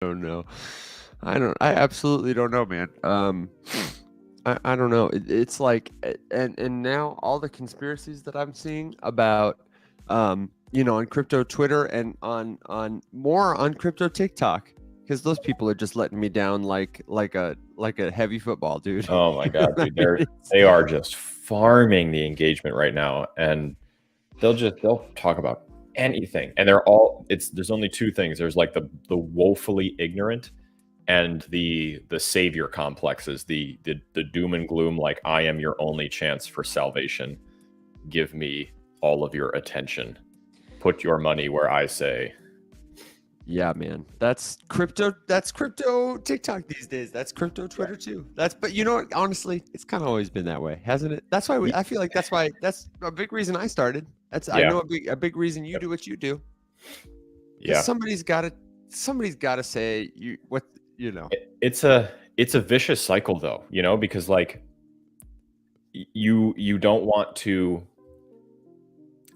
don't know. I absolutely don't know, man. I don't know. It's like, and now all the conspiracies that I'm seeing about, on crypto Twitter and on more on crypto TikTok, because those people are just letting me down like a heavy football, dude. Oh my You know God, what I dude, mean? they are just farming the engagement right now, and they'll talk about anything, and there's only two things. There's like the woefully ignorant and the savior complexes, the doom and gloom, like I am your only chance for salvation. Give me all of your attention. Put your money where I say. Yeah, man. That's crypto TikTok these days. That's crypto Twitter too. But you know what? Honestly, it's kind of always been that way, hasn't it? That's why I feel like that's a big reason I started. I Yeah, know a big reason you do what you do. Because yeah. somebody's gotta say what you know. It's a vicious cycle though, because like you don't want to.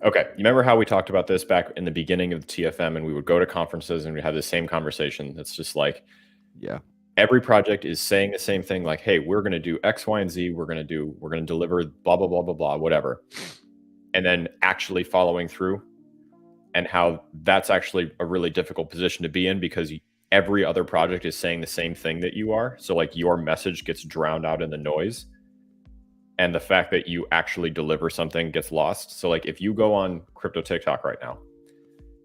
Okay, you remember how we talked about this back in the beginning of the TFM, and we would go to conferences and we have the same conversation. That's just like Yeah. every project is saying the same thing, like, "Hey, we're going to do X, Y, and Z. We're going to deliver blah blah blah blah blah, whatever," and then actually following through, and how that's actually a really difficult position to be in because every other project is saying the same thing that you are. So like your message gets drowned out in the noise, and the fact that you actually deliver something gets lost. So like if you go on crypto TikTok right now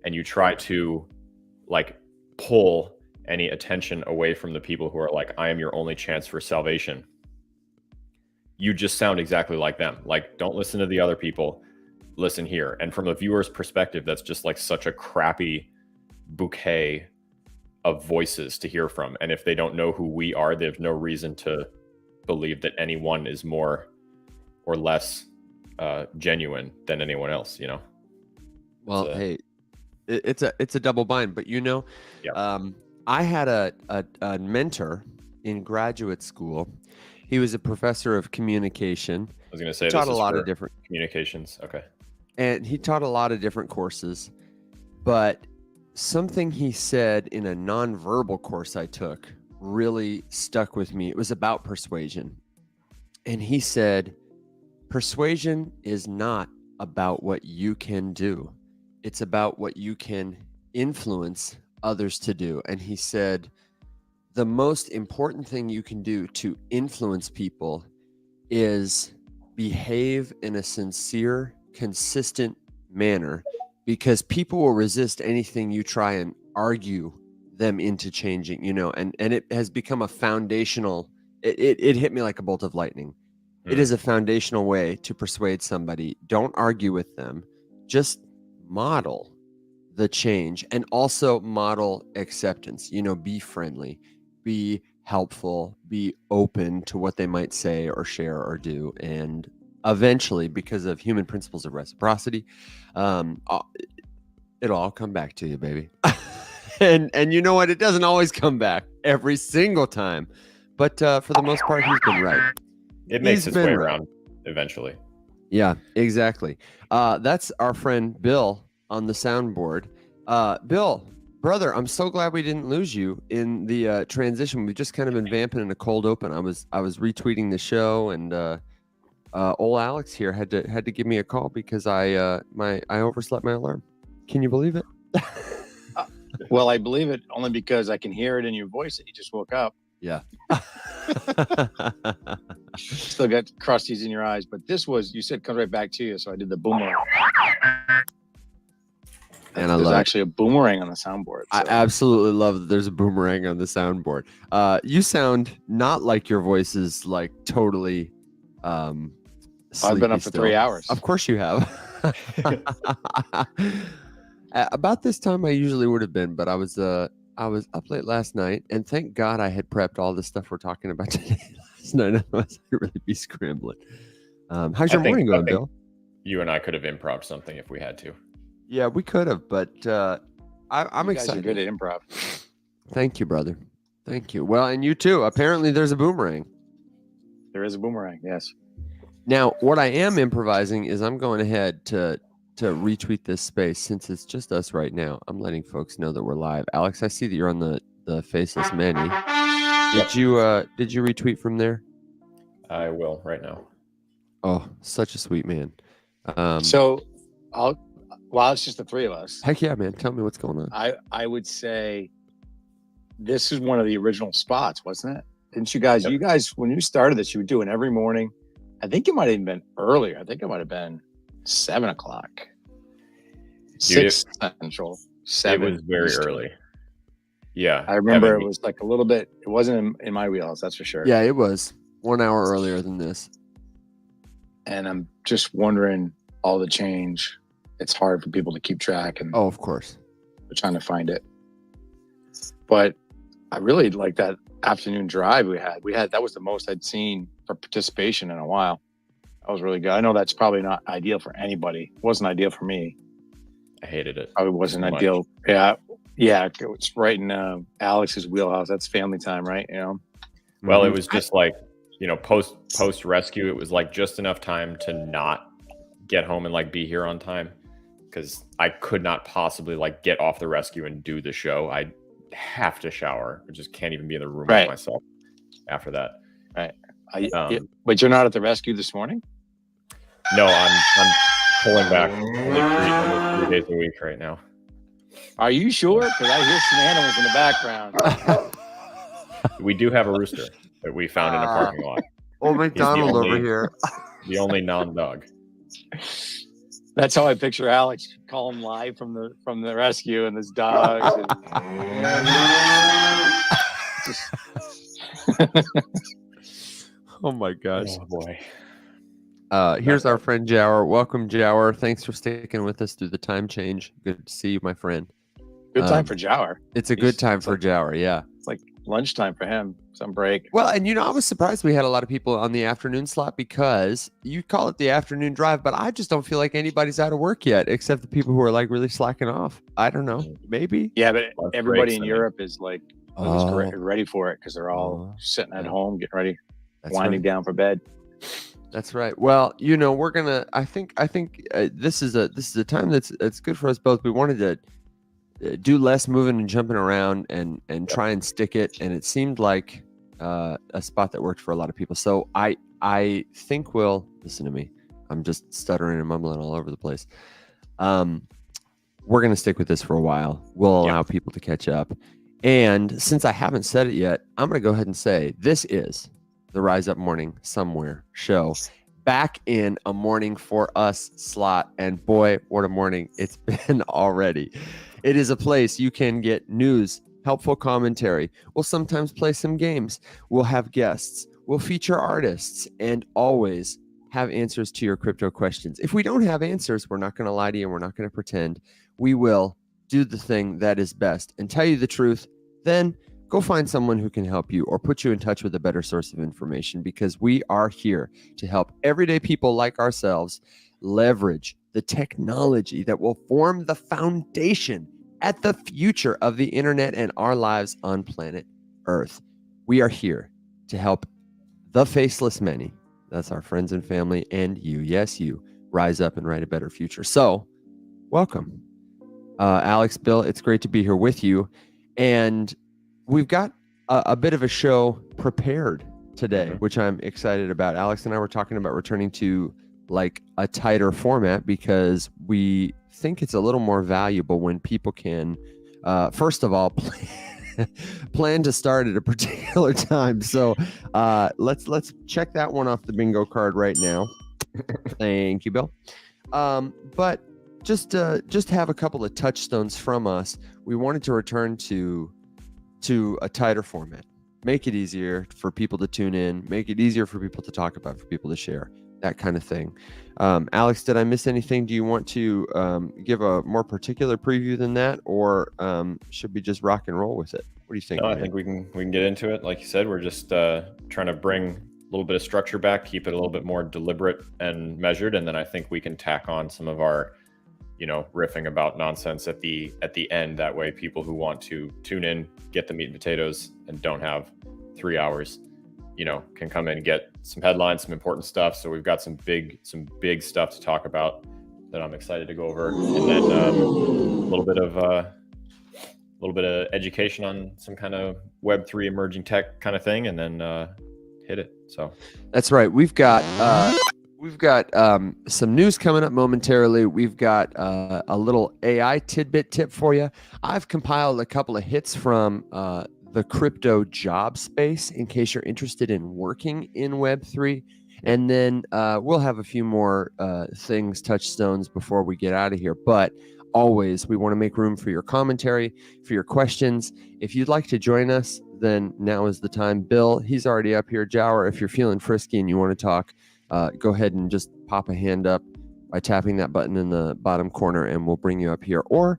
and you try to like pull any attention away from the people who are like, I am your only chance for salvation, you just sound exactly like them. Like, don't listen to the other people, listen here. And from a viewer's perspective, that's just like such a crappy bouquet of voices to hear from. And if they don't know who we are, they have no reason to believe that anyone is more or less genuine than anyone else, Well, hey, it's a double bind, but Yeah. I had a mentor in graduate school. He was a professor of communication. I was going to He say taught this a is lot of for different communications. Okay. and he taught a lot of different courses, but something he said in a nonverbal course I took really stuck with me. It was about persuasion. And he said, persuasion is not about what you can do. It's about what you can influence others to do. And he said, the most important thing you can do to influence people is behave in a sincere, consistent manner, because people will resist anything you try and argue them into changing, and it has become a foundational, it hit me like a bolt of lightning. It is a foundational way to persuade somebody. Don't argue with them. Just model the change and also model acceptance. Be friendly, be helpful, be open to what they might say or share or do. And eventually, because of human principles of reciprocity, it'll all come back to you, baby. And you know what? It doesn't always come back every single time. But for the most part, he's been right. It makes He's its way been right. around eventually. Yeah, exactly. That's our friend Bill on the soundboard. Bill, brother, I'm so glad we didn't lose you in the transition. We've just kind of been vamping in a cold open. I was retweeting the show, and old Alex here had to give me a call because I overslept my alarm. Can you believe it? Well, I believe it only because I can hear it in your voice that you just woke up. Yeah. Still got crusties in your eyes, but you said comes right back to you, so I did the boomerang. And there's actually a boomerang on the soundboard. So. I absolutely love that there's a boomerang on the soundboard. You sound not like your voice is like totally I've been up for 3 hours. Of course you have. About this time I usually would have been, but I was up late last night, and thank God I had prepped all the stuff we're talking about today last night. Otherwise I'd really be scrambling. How's your morning going, Bill? You and I could have improv something if we had to. Yeah, we could have, but I'm excited. You guys are good at improv. Thank you, brother. Thank you. Well, and you too. Apparently there's a boomerang. There is a boomerang, yes. Now, what I am improvising is I'm going ahead to retweet this space since it's just us right now. I'm letting folks know that we're live. Alex, I see that you're on the the Faceless Manny. Did you retweet from there? I will right now. Oh, such a sweet man. So it's just the three of us. Heck yeah, man. Tell me what's going on. I would say this is one of the original spots, wasn't it? Didn't you guys? Yep. You guys, when you started this, you were doing every morning. I think it might have even been earlier. I think it might have been 7 o'clock. 6 Central. 7. It was very early. Yeah. I remember it was like a little bit. It wasn't in my wheelhouse, that's for sure. Yeah, it was 1 hour earlier than this. And I'm just wondering all the change. It's hard for people to keep track, and of course, we're trying to find it. But I really like that afternoon drive we had. That was the most I'd seen for participation in a while. That was really good. I know that's probably not ideal for anybody. It wasn't ideal for me. I hated it. Probably wasn't so ideal. Yeah. It was right in Alex's wheelhouse. That's family time, right? You know. Well, it was just like, post rescue, it was like just enough time to not get home and like be here on time, because I could not possibly like get off the rescue and do the show. I have to shower. I just can't even be in the room with myself after that. Right. But you're not at the rescue this morning? No, I'm pulling back only 3 days a week right now. Are you sure? Because I hear some animals in the background. We do have a rooster that we found in a parking lot. Old McDonald over here. The only non-dog. That's how I picture Alex. Call him live from the rescue, and this dog. Oh my gosh. Oh boy. Here's our friend Jower. Welcome, Jower. Thanks for sticking with us through the time change. Good to see you, my friend. Good time for Jower. It's a good time for Jower, yeah. It's like lunchtime for him, some break. Well, and I was surprised we had a lot of people on the afternoon slot, because you call it the afternoon drive, but I just don't feel like anybody's out of work yet, except the people who are like really slacking off. I don't know. Maybe. Yeah, but everybody in Europe is like ready for it, because they're all sitting at home, getting ready, winding down for bed. That's right. Well, we're gonna. I think this is a time that's good for us both. We wanted to do less moving and jumping around and try and stick it, and it seemed like a spot that worked for a lot of people. So I think we'll listen to me. I'm just stuttering and mumbling all over the place. We're gonna stick with this for a while. We'll allow people to catch up, and since I haven't said it yet, I'm gonna go ahead and say this is the Rise Up Morning Somewhere show, back in a morning for us slot. And boy, what a morning it's been already. It is a place you can get news, helpful commentary. We'll sometimes play some games. We'll have guests. We'll feature artists, and always have answers to your crypto questions. If we don't have answers, we're not going to lie to you, and we're not going to pretend. We will do the thing that is best and tell you the truth. Then go find someone who can help you or put you in touch with a better source of information, because we are here to help everyday people like ourselves leverage the technology that will form the foundation at the future of the internet and our lives on planet Earth. We are here to help the faceless many, that's our friends and family, and you, yes, you, rise up and write a better future. So, welcome. Alex, Bill, it's great to be here with you. And we've got a bit of a show prepared today, which I'm excited about. Alex and I were talking about returning to like a tighter format, because we think it's a little more valuable when people can, first of all, plan to start at a particular time. So let's check that one off the bingo card right now. Thank you, Bill. But just have a couple of touchstones from us. We wanted to return to a tighter format, make it easier for people to tune in, make it easier for people to talk about, for people to share, that kind of thing. Alex, did I miss anything? Do you want to give a more particular preview than that, or should we just rock and roll with it? What do you think? No, I think we can get into it. Like you said, we're just trying to bring a little bit of structure back, keep it a little bit more deliberate and measured, and then I think we can tack on some of our riffing about nonsense at the end. That way people who want to tune in, get the meat and potatoes, and don't have 3 hours, can come in and get some headlines, some important stuff. So we've got some big stuff to talk about that I'm excited to go over. And then a little bit of little bit of education on some kind of Web3 emerging tech kind of thing, and then hit it. So that's right. We've got some news coming up momentarily. We've got a little AI tidbit tip for you. I've compiled a couple of hits from the crypto job space in case you're interested in working in Web3. And then we'll have a few more things, touchstones before we get out of here. But always, we want to make room for your commentary, for your questions. If you'd like to join us, then now is the time. Bill, he's already up here. Jower, if you're feeling frisky and you want to talk, go ahead and just pop a hand up by tapping that button in the bottom corner, and we'll bring you up here. Or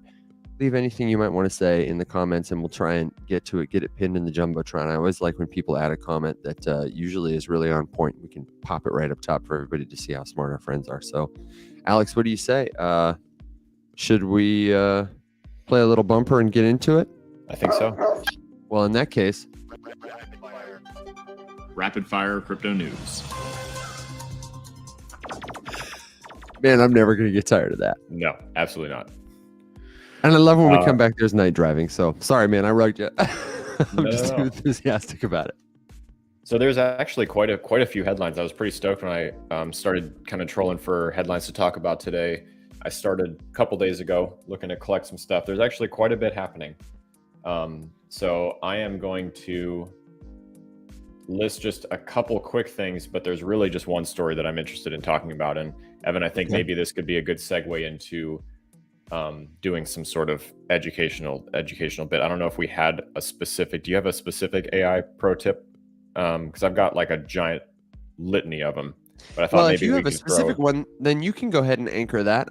leave anything you might want to say in the comments, and we'll try and get to it, get it pinned in the Jumbotron. I always like when people add a comment that usually is really on point. We can pop it right up top for everybody to see how smart our friends are. So, Alex, what do you say? Should we play a little bumper and get into it? I think so. Well, in that case, Rapid fire crypto news. man, I'm never going to get tired of that. No, absolutely not. And I love when we come back, there's night driving. So sorry, man, I rugged you. I'm No, just no, too no. enthusiastic about it. So there's actually quite a few headlines. I was pretty stoked when I started kind of trolling for headlines to talk about today. I started a couple days ago looking to collect some stuff. There's actually quite a bit happening. So I am going to list just a couple quick things, but there's really just one story that I'm interested in talking about. And Evan, I think maybe this could be a good segue into doing some sort of educational bit. I don't know if we had a specific. Do you have a specific AI pro tip? Because I've got like a giant litany of them. But I thought maybe if you we have a could specific throw... one, then you can go ahead and anchor that.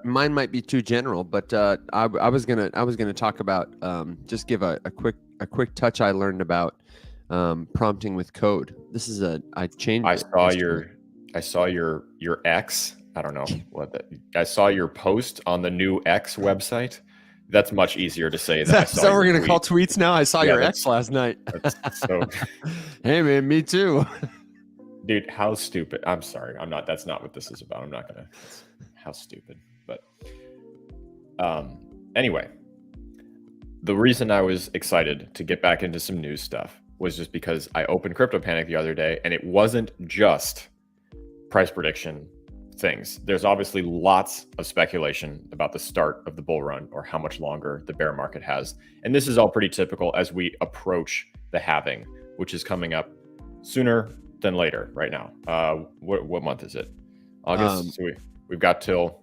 Mine might be too general, but I was gonna talk about just give a quick touch I learned about prompting with code. This is I changed. I saw your X. I don't know what that. I saw your post on the new X website. That's much easier to say than I saw. So we're your gonna tweet. call tweets now. I saw Yeah, your X last night. So, Hey man, me too. dude, how stupid. I'm sorry. I'm not. That's not what this is about. I'm not gonna. How stupid. But anyway, the reason I was excited to get back into some news stuff was just because I opened Crypto Panic the other day, and it wasn't just price prediction things. There's obviously lots of speculation about the start of the bull run or how much longer the bear market has. And this is all pretty typical as we approach the halving, which is coming up sooner than later right now. What month is it? August. So we've got till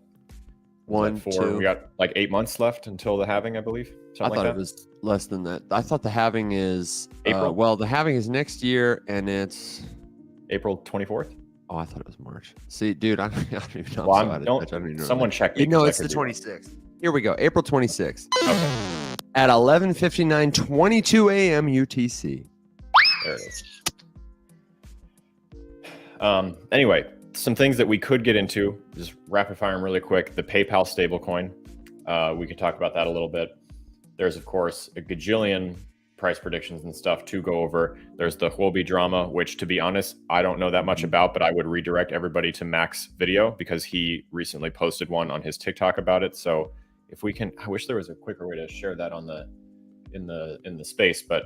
One, two. We got like 8 months left until the halving, I believe. I Something thought like it was less than that. I thought the halving is April? well, the halving is next year, and it's April 24th. oh, I thought it was March. See, dude, I don't even know. Well, I'm so out of touch. I don't even know. someone check me. No, 'cause it's I the could be wrong. 26th. Here we go. April 26th Okay, at 11:59:22 a.m. UTC. there it is. Anyway, some things that we could get into, just rapid fire them really quick. The PayPal stablecoin, we could talk about that a little bit. There's of course a gajillion price predictions and stuff to go over. There's the Huobi drama, which to be honest, I don't know that much about, but I would redirect everybody to Mac's video because he recently posted one on his TikTok about it. So if we can, I wish there was a quicker way to share that on in the space, but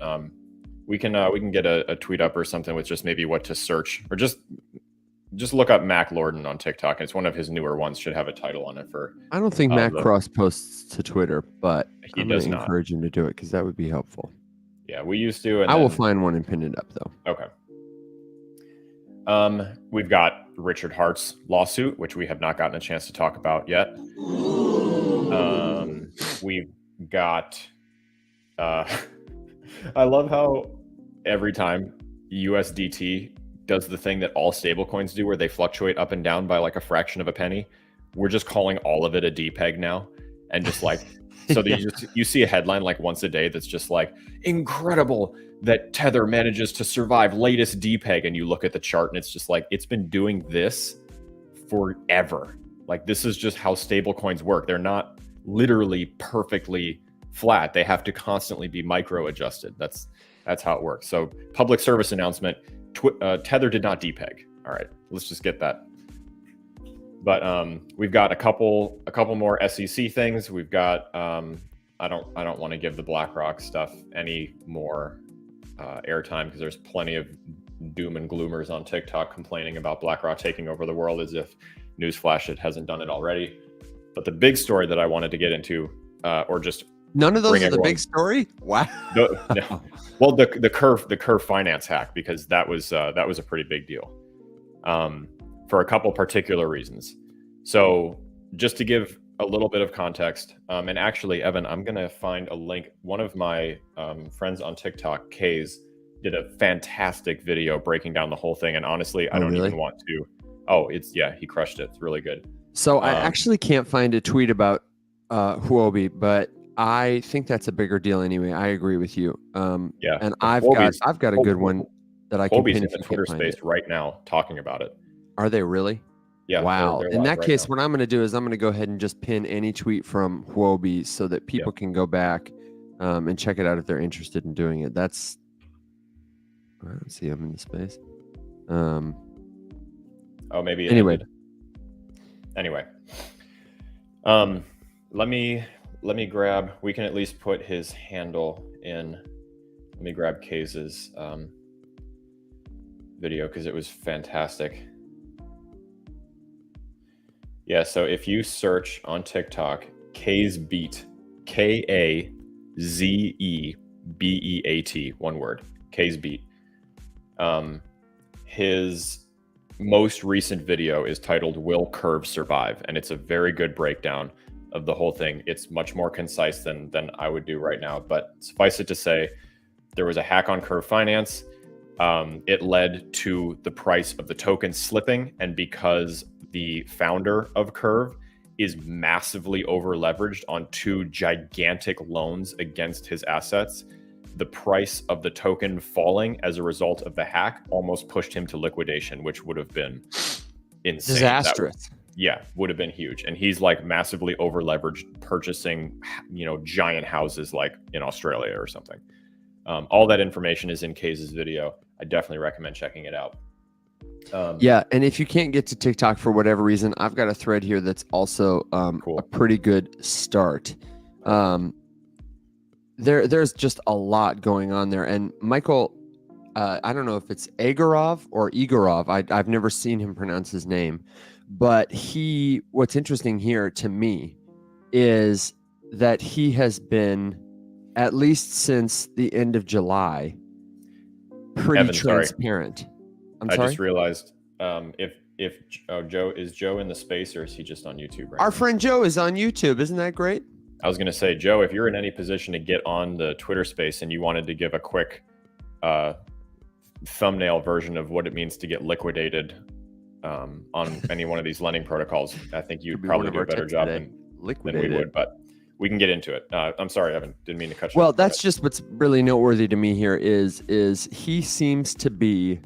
we can get a tweet up or something with just maybe what to search, or just look up Mac Lorden on TikTok. It's one of his newer ones. Should have a title on it for. I don't think Mac Cross posts to Twitter, but He I'm does gonna not. encourage him to do it because that would be helpful. Yeah, we used to. And I will then- find one and pin it up though. Okay. We've got Richard Hart's lawsuit, which we have not gotten a chance to talk about yet. We've got. I love how every time USDT does the thing that all stablecoins do, where they fluctuate up and down by like a fraction of a penny. We're just calling all of it a DPEG now, and just like. So that you see a headline like once a day that's just like, incredible that Tether manages to survive latest DPEG, and you look at the chart and it's just like, it's been doing this forever. Like, this is just how stable coins work. They're not literally perfectly flat. They have to constantly be micro adjusted. That's how it works. So public service announcement, Tether did not DPEG. All right, let's just get that. But we've got a couple more SEC things. We've got I don't want to give the BlackRock stuff any more airtime, because there's plenty of doom and gloomers on TikTok complaining about BlackRock taking over the world, as if newsflash, it hasn't done it already. But the big story that I wanted to get into, or just none of those bring are the everyone- big story. Wow. No. Well, the curve finance hack, because that was a pretty big deal, for a couple particular reasons. So just to give a little bit of context, and actually, Evan, I'm gonna find a link. One of my friends on TikTok, Kays, did a fantastic video breaking down the whole thing. And honestly, I don't even want to. Oh, he crushed it. It's really good. So I actually can't find a tweet about Huobi, but I think that's a bigger deal anyway. I agree with you. Yeah, and I've got a good one that I can Huobi's pin in if the you Twitter can't find space it. right now talking about it. Are they really? Yeah. Wow. They're In live that right case, now. what I'm going to do is I'm going to go ahead and just pin any tweet from Huobi so that people can go back and check it out if they're interested in doing it. That's. I don't see them in the space. Oh, maybe. Anyway. Anyway. Let me grab. We can at least put his handle in. Let me grab Kays's video, because it was fantastic. Yeah, so if you search on TikTok, Kaze Beat, KAZEBEAT, one word, Kaze Beat. His most recent video is titled "Will Curve Survive?" and it's a very good breakdown of the whole thing. It's much more concise than I would do right now, but suffice it to say, there was a hack on Curve Finance. It led to the price of the token slipping, and because the founder of Curve is massively over leveraged on 2 gigantic loans against his assets, the price of the token falling as a result of the hack almost pushed him to liquidation, which would have been insane. Disastrous. Would have been huge. And he's like massively over leveraged, purchasing, giant houses like in Australia or something. All that information is in Kays's video. I definitely recommend checking it out. And if you can't get to TikTok for whatever reason, I've got a thread here that's also Cool. a pretty good start. There's just a lot going on there. And Michael, I don't know if it's Egorov or Igorov. I've never seen him pronounce his name, but what's interesting here to me is that he has been, at least since the end of July, pretty Evan, transparent. I just realized if Joe in the space, or is he just on YouTube right now? Our friend Joe is on YouTube. Isn't that great? I was going to say, Joe, if you're in any position to get on the Twitter space and you wanted to give a quick thumbnail version of what it means to get liquidated on any one of these lending protocols, I think you'd probably do a better job than we would, but we can get into it. I'm sorry, Evan, didn't mean to cut you off. Well, that's just what's really noteworthy to me here is he seems to be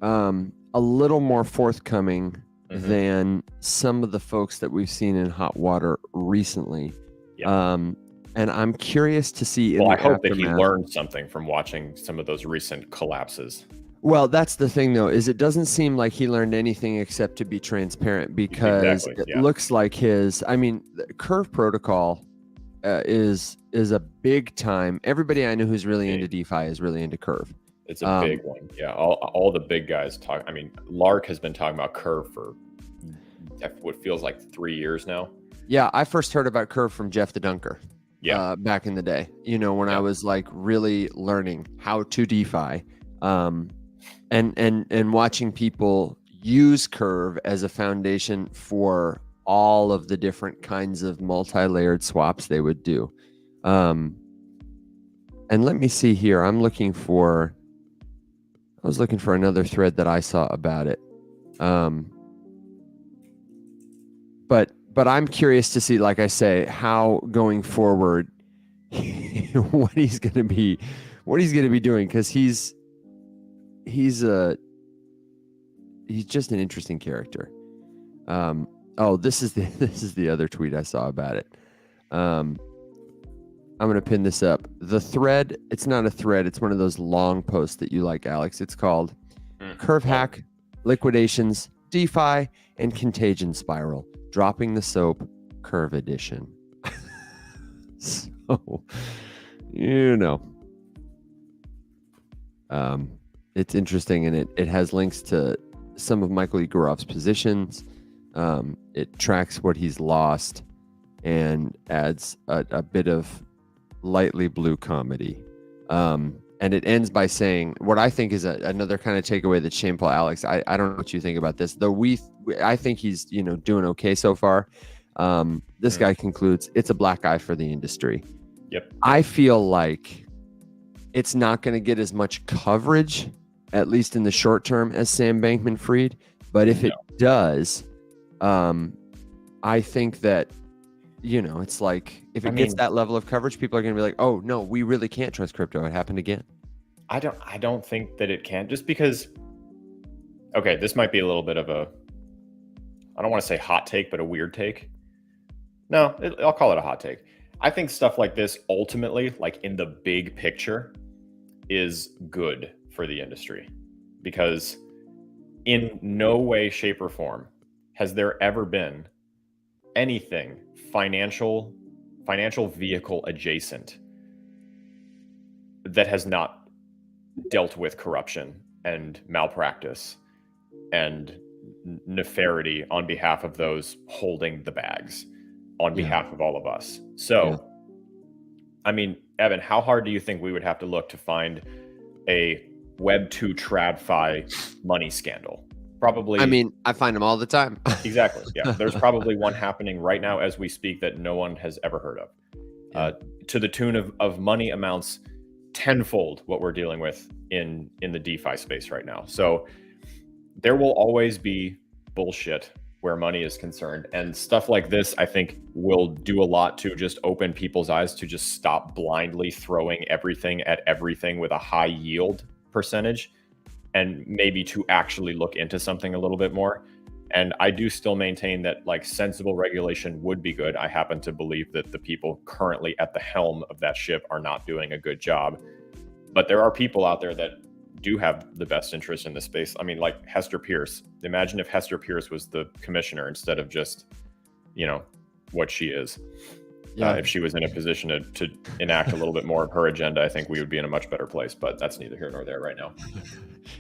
a little more forthcoming than some of the folks that we've seen in hot water recently. Yeah. And I'm curious to see. Well, I hope that he learned something from watching some of those recent collapses. Well, that's the thing, though, is it doesn't seem like he learned anything except to be transparent, because it looks like the Curve protocol is a big time. Everybody I know who's really into DeFi is really into Curve. It's a big one. Yeah. All the big guys talk. I mean, Lark has been talking about Curve for what feels like 3 years now. Yeah. I first heard about Curve from Jeff the Dunker. Yeah. Back in the day, when I was like really learning how to DeFi, and watching people use Curve as a foundation for all of the different kinds of multi-layered swaps they would do. And let me see here. I was looking for another thread that I saw about it. But I'm curious to see, like I say, how going forward, what he's going to be doing, because he's just an interesting character. This is the other tweet I saw about it. I'm going to pin this up. The thread, it's not a thread, it's one of those long posts that you like, Alex. It's called Curve Hack, Liquidations, DeFi, and Contagion Spiral. Dropping the Soap, Curve Edition. So, you know, it's interesting, and it has links to some of Michael Egorov's positions. It tracks what he's lost and adds a bit of lightly blue comedy. And it ends by saying what I think is another kind of takeaway that's shameful. Alex, I don't know what you think about this, though. I think he's doing okay so far. This guy concludes it's a black eye for the industry. Yep. I feel like it's not going to get as much coverage, at least in the short term, as Sam Bankman-Fried. But if it does, I think that, it's like if it gets that level of coverage, people are going to be like, oh, no, we really can't trust crypto. It happened again. I don't think that it can, just because, okay, this might be a little bit of I don't want to say hot take, but a weird take. No, I'll call it a hot take. I think stuff like this ultimately, like in the big picture, is good for the industry, because in no way, shape, or form has there ever been anything financial vehicle adjacent that has not dealt with corruption and malpractice and nefarity on behalf of those holding the bags, on behalf of all of us. So, I mean, Evan, how hard do you think we would have to look to find a Web2 TradFi money scandal? Probably. I mean, I find them all the time. Exactly. Yeah. There's probably one happening right now as we speak that no one has ever heard of, to the tune of money amounts tenfold what we're dealing with in the DeFi space right now. So there will always be bullshit where money is concerned, and stuff like this, I think, will do a lot to just open people's eyes to just stop blindly throwing everything at everything with a high yield percentage, and maybe to actually look into something a little bit more. And I do still maintain that like sensible regulation would be good. I happen to believe that the people currently at the helm of that ship are not doing a good job, but there are people out there that do have the best interest in this space. I mean, like Hester Pierce. Imagine if Hester Pierce was the commissioner instead of just, what she is. Yeah. If she was in a position to enact a little bit more of her agenda, I think we would be in a much better place, but that's neither here nor there right now.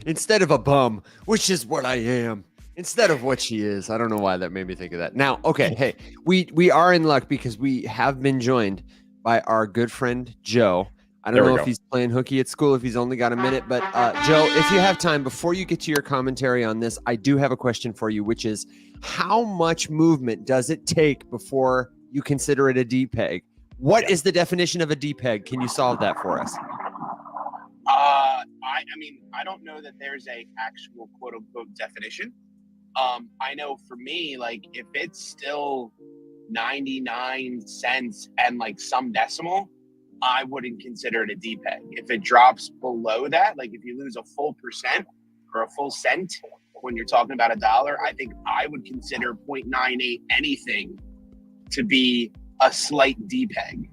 Instead of a bum, which is what I am, instead of what she is. I don't know why that made me think of that. Now, okay, hey, we are in luck because we have been joined by our good friend, Joe. I don't know if he's playing hooky at school, if he's only got a minute, but Joe, if you have time, before you get to your commentary on this, I do have a question for you, which is how much movement does it take before you consider it a DPEG? What is the definition of a DPEG? Can you solve that for us? I mean, I don't know that there's a actual quote unquote definition. I know for me, like if it's still 99 cents and like some decimal, I wouldn't consider it a DPEG. If it drops below that, like if you lose a full percent or a full cent when you're talking about $1, I think I would consider 0.98 anything to be a slight DPEG.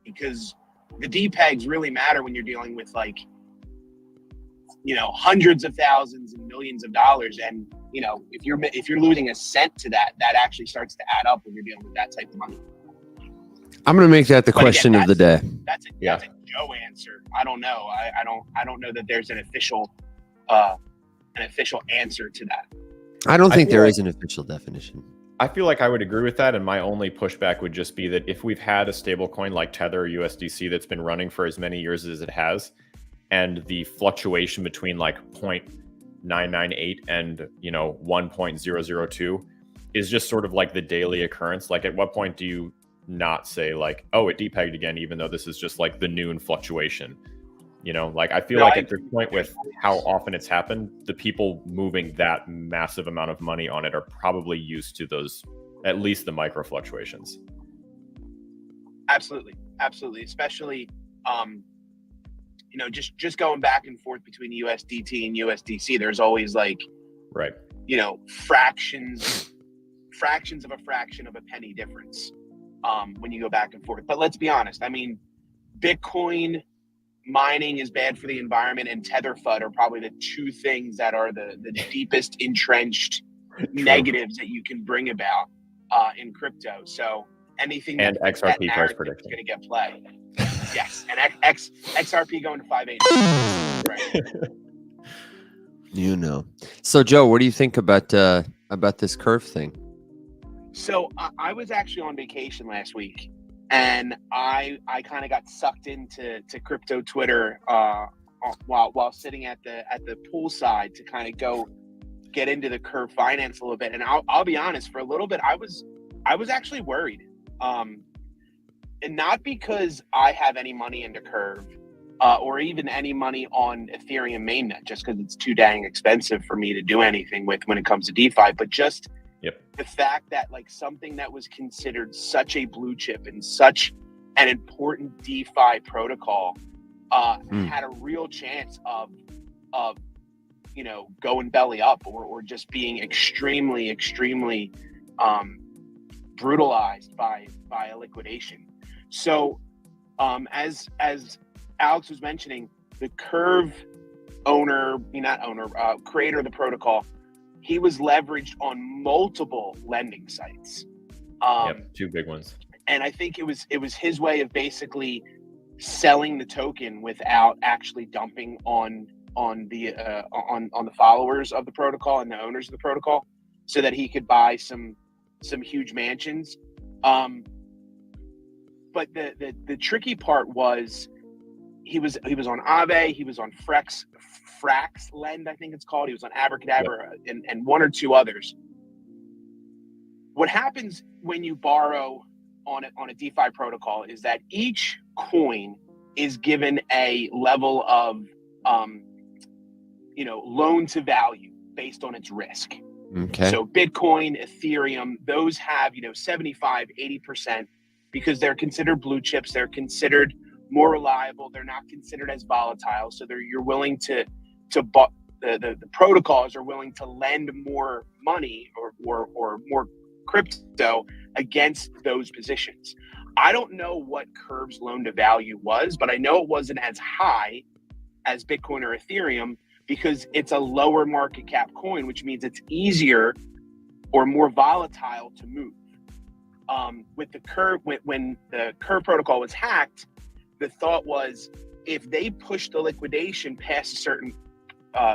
Because the DPEGs really matter when you're dealing with like, hundreds of thousands and millions of dollars. And, if you're losing a cent to that actually starts to add up when you're dealing with that type of money. I'm going to make that the question of the day. That's a Joe answer. I don't know. I don't know that there's an official answer to that. I don't think there is an official definition. I feel like I would agree with that. And my only pushback would just be that if we've had a stable coin like Tether or USDC that's been running for as many years as it has, and the fluctuation between like 0.998 and 1.002 is just sort of like the daily occurrence. Like at what point do you not say like, oh, it depegged again, even though this is just like the noon fluctuation? Like I feel at this point with how often it's happened, the people moving that massive amount of money on it are probably used to those, at least the micro fluctuations. Absolutely. Especially, just going back and forth between USDT and USDC, there's always like, right. Fractions of a fraction of a penny difference when you go back and forth. But let's be honest. I mean, Bitcoin mining is bad for the environment, and Tether FUD are probably the two things that are the deepest entrenched negatives that you can bring about in crypto. So anything And that XRP that price narrative is prediction. going to get play. Yes, and XRP going to 580. Right. You know. So Joe, what do you think about this curve thing? So I was actually on vacation last week, and I kind of got sucked into crypto Twitter while sitting at the poolside to kind of go get into the curve finance a little bit. And I'll be honest, for a little bit I was actually worried, and not because I have any money into curve or even any money on Ethereum mainnet, just because it's too dang expensive for me to do anything with when it comes to DeFi, but just the fact that like something that was considered such a blue chip and such an important DeFi protocol had a real chance of going belly up or just being extremely brutalized by a liquidation. So as Alex was mentioning, the Curve creator of the protocol, he was leveraged on multiple lending sites. Two big ones. And I think it was his way of basically selling the token without actually dumping on the followers of the protocol and the owners of the protocol, so that he could buy some huge mansions. But the tricky part was he was on Aave, he was on Frax Lend, I think it's called. He was on Abracadabra and one or two others. What happens when you borrow on a DeFi protocol is that each coin is given a level of loan to value based on its risk. Okay. So Bitcoin, Ethereum, those have 75, 80% because they're considered blue chips. They're considered more reliable. They're not considered as volatile. So you're willing to the protocols are willing to lend more money or more crypto against those positions. I don't know what Curve's loan to value was, but I know it wasn't as high as Bitcoin or Ethereum because it's a lower market cap coin, which means it's easier or more volatile to move. With the Curve, when the Curve protocol was hacked, the thought was if they push the liquidation past a certain,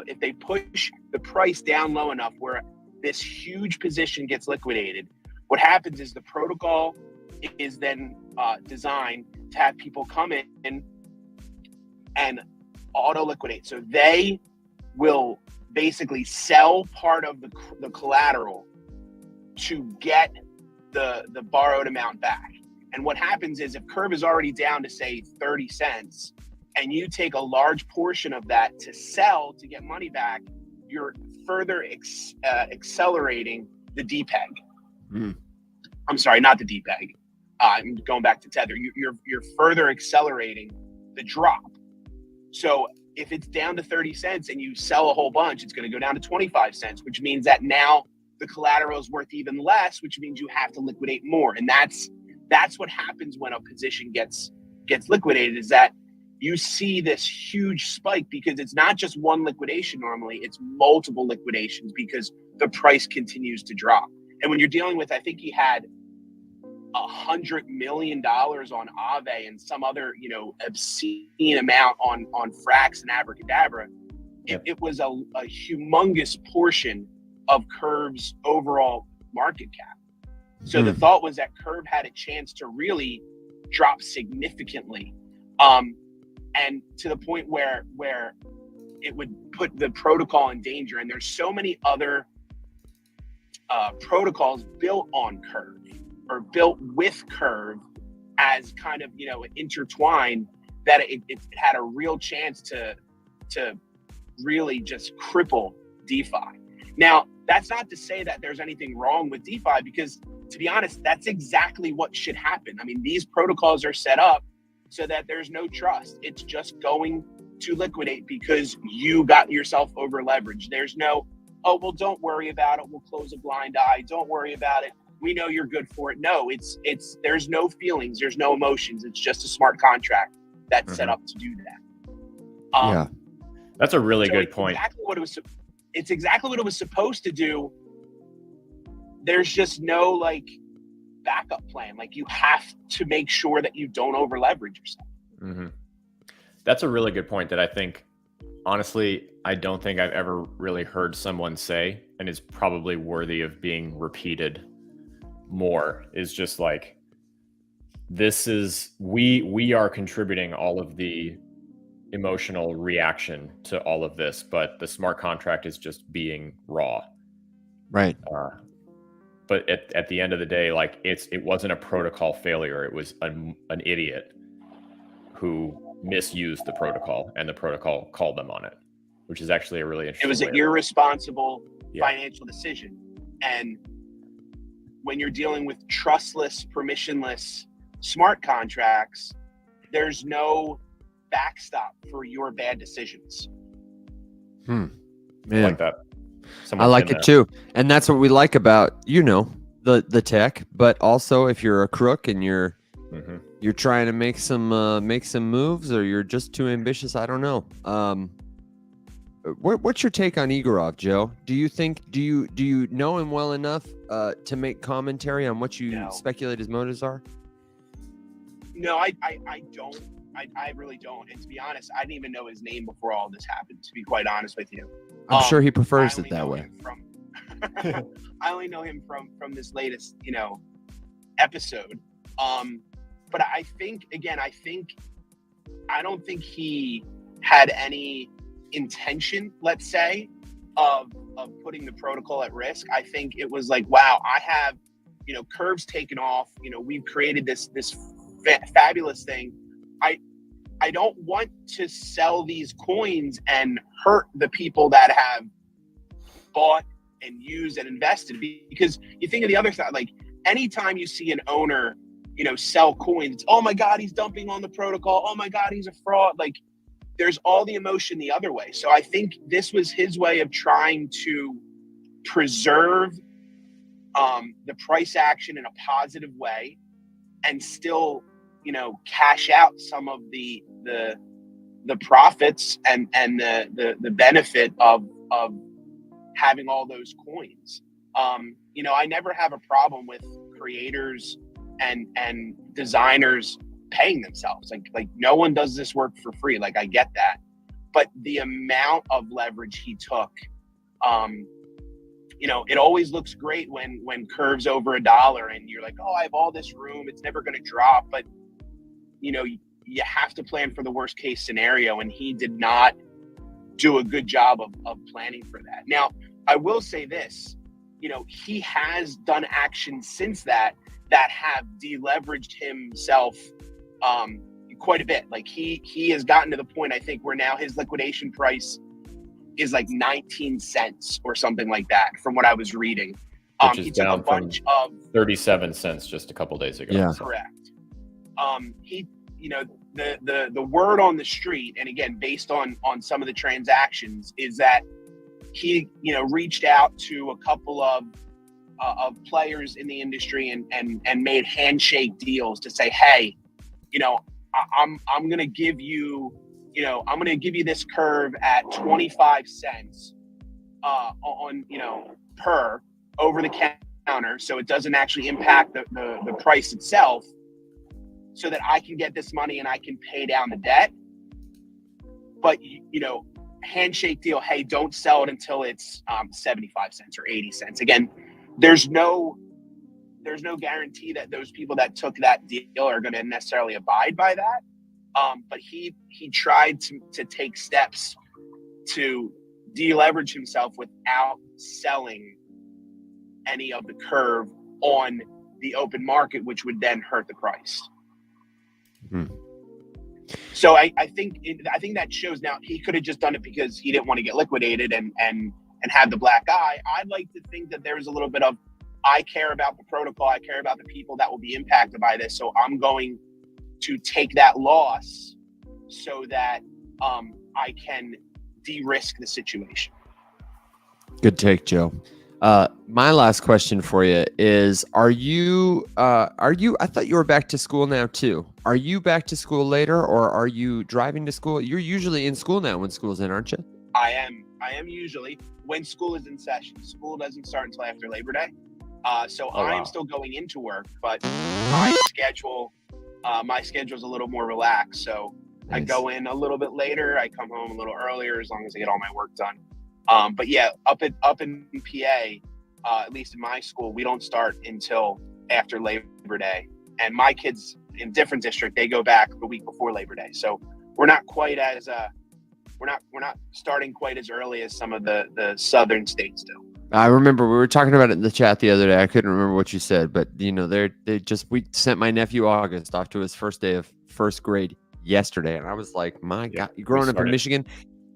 if they push the price down low enough where this huge position gets liquidated, what happens is the protocol is then designed to have people come in and auto liquidate. So they will basically sell part of the collateral to get the borrowed amount back. And what happens is if Curve is already down to say 30 cents and you take a large portion of that to sell to get money back, you're further accelerating the DPEG. I'm sorry, not the DPEG. I'm going back to Tether. You're further accelerating the drop. So if it's down to 30 cents and you sell a whole bunch, it's going to go down to 25 cents, which means that now the collateral is worth even less, which means you have to liquidate more. And that's what happens when a position gets liquidated, is that you see this huge spike because it's not just one liquidation normally, it's multiple liquidations because the price continues to drop. And when you're dealing with, I think he had $100 million on Aave and some other, obscene amount on Frax and Abracadabra, it was a humongous portion of Curve's overall market cap. So the thought was that Curve had a chance to really drop significantly, and to the point where it would put the protocol in danger. And there's so many other protocols built on Curve or built with Curve as kind of intertwined that it had a real chance to really just cripple DeFi. Now, that's not to say that there's anything wrong with DeFi, because to be honest, that's exactly what should happen. I mean, these protocols are set up so that there's no trust. It's just going to liquidate because you got yourself over leveraged. There's no, oh, well, don't worry about it. We'll close a blind eye. Don't worry about it. We know you're good for it. No, it's there's no feelings. There's no emotions. It's just a smart contract that's set up to do that. Yeah. That's a really good point. It's exactly what it was supposed to do. There's just no backup plan. Like you have to make sure that you don't over leverage yourself. Mm-hmm. That's a really good point that I think, honestly, I don't think I've ever really heard someone say, and is probably worthy of being repeated more, is just like, this is, we are contributing all of the emotional reaction to all of this, but the smart contract is just being raw. Right. But at the end of the day, like it wasn't a protocol failure. It was an idiot who misused the protocol, and the protocol called them on it, which is actually a really interesting. It was an way of- irresponsible financial decision. And when you're dealing with trustless, permissionless smart contracts, there's no backstop for your bad decisions. Man. I like that. I like it too. And that's what we like about, the tech, but also if you're a crook and you're trying to make some moves, or you're just too ambitious, I don't know. What's your take on Igorov, Joe? Do you know him well enough to make commentary on what you speculate his motives are? No, I don't. I really don't. And to be honest, I didn't even know his name before all this happened, to be quite honest with you. I'm sure he prefers it that way. I only know him from this latest, episode. But I think, again, I don't think he had any intention, let's say, of putting the protocol at risk. I think it was like, wow, I have, Curve's taken off. We've created this fabulous thing. I don't want to sell these coins and hurt the people that have bought and used and invested, because you think of the other side, like anytime you see an owner, sell coins, it's, oh my God, he's dumping on the protocol. Oh my God, he's a fraud. Like there's all the emotion the other way. So I think this was his way of trying to preserve the price action in a positive way, and still, cash out some of the profits and the benefit of having all those coins. I never have a problem with creators and designers paying themselves. Like no one does this work for free. Like I get that, but the amount of leverage he took, it always looks great when Curve's over $1 and you're like, oh, I have all this room, it's never going to drop. But you have to plan for the worst case scenario, and he did not do a good job of planning for that. Now, I will say this, he has done actions since that have deleveraged himself quite a bit. Like he has gotten to the point, I think, where now his liquidation price is like 19 cents or something like that, from what I was reading. Which is down from 37 cents just a couple days ago. Yeah. Correct. He, the word on the street, and again, based on some of the transactions, is that he, reached out to a couple of players in the industry and made handshake deals to say, hey, I'm going to give you, I'm going to give you this Curve at 25 cents on, per over the counter. So it doesn't actually impact the price itself, so that I can get this money and I can pay down the debt. But, handshake deal, hey, don't sell it until it's 75 cents or 80 cents. Again, there's no guarantee that those people that took that deal are going to necessarily abide by that. But he tried to take steps to deleverage himself without selling any of the Curve on the open market, which would then hurt the price. So I think that shows. Now, he could have just done it because he didn't want to get liquidated and have the black eye. I'd like to think that there's a little bit of, I care about the protocol, I care about the people that will be impacted by this, so I'm going to take that loss so that I can de-risk the situation. Good take, Joe. My last question for you is, are you, I thought you were back to school now too. Are you back to school later, or are you driving to school? You're usually in school now when school's in, aren't you? I am usually when school is in session. School doesn't start until after Labor Day. So Oh, I am wow. still going into work, but my schedule's a little more relaxed. So I Nice. go in a little bit later. I come home a little earlier as long as I get all my work done. But yeah, up in PA, at least in my school, we don't start until after Labor Day. And my kids in different district, they go back the week before Labor Day. So we're not quite as we're not starting quite as early as some of the southern states do. I remember we were talking about it in the chat the other day. I couldn't remember what you said, but we sent my nephew August off to his first day of first grade yesterday, and I was like, my Yeah, God, you growing up in started- Michigan,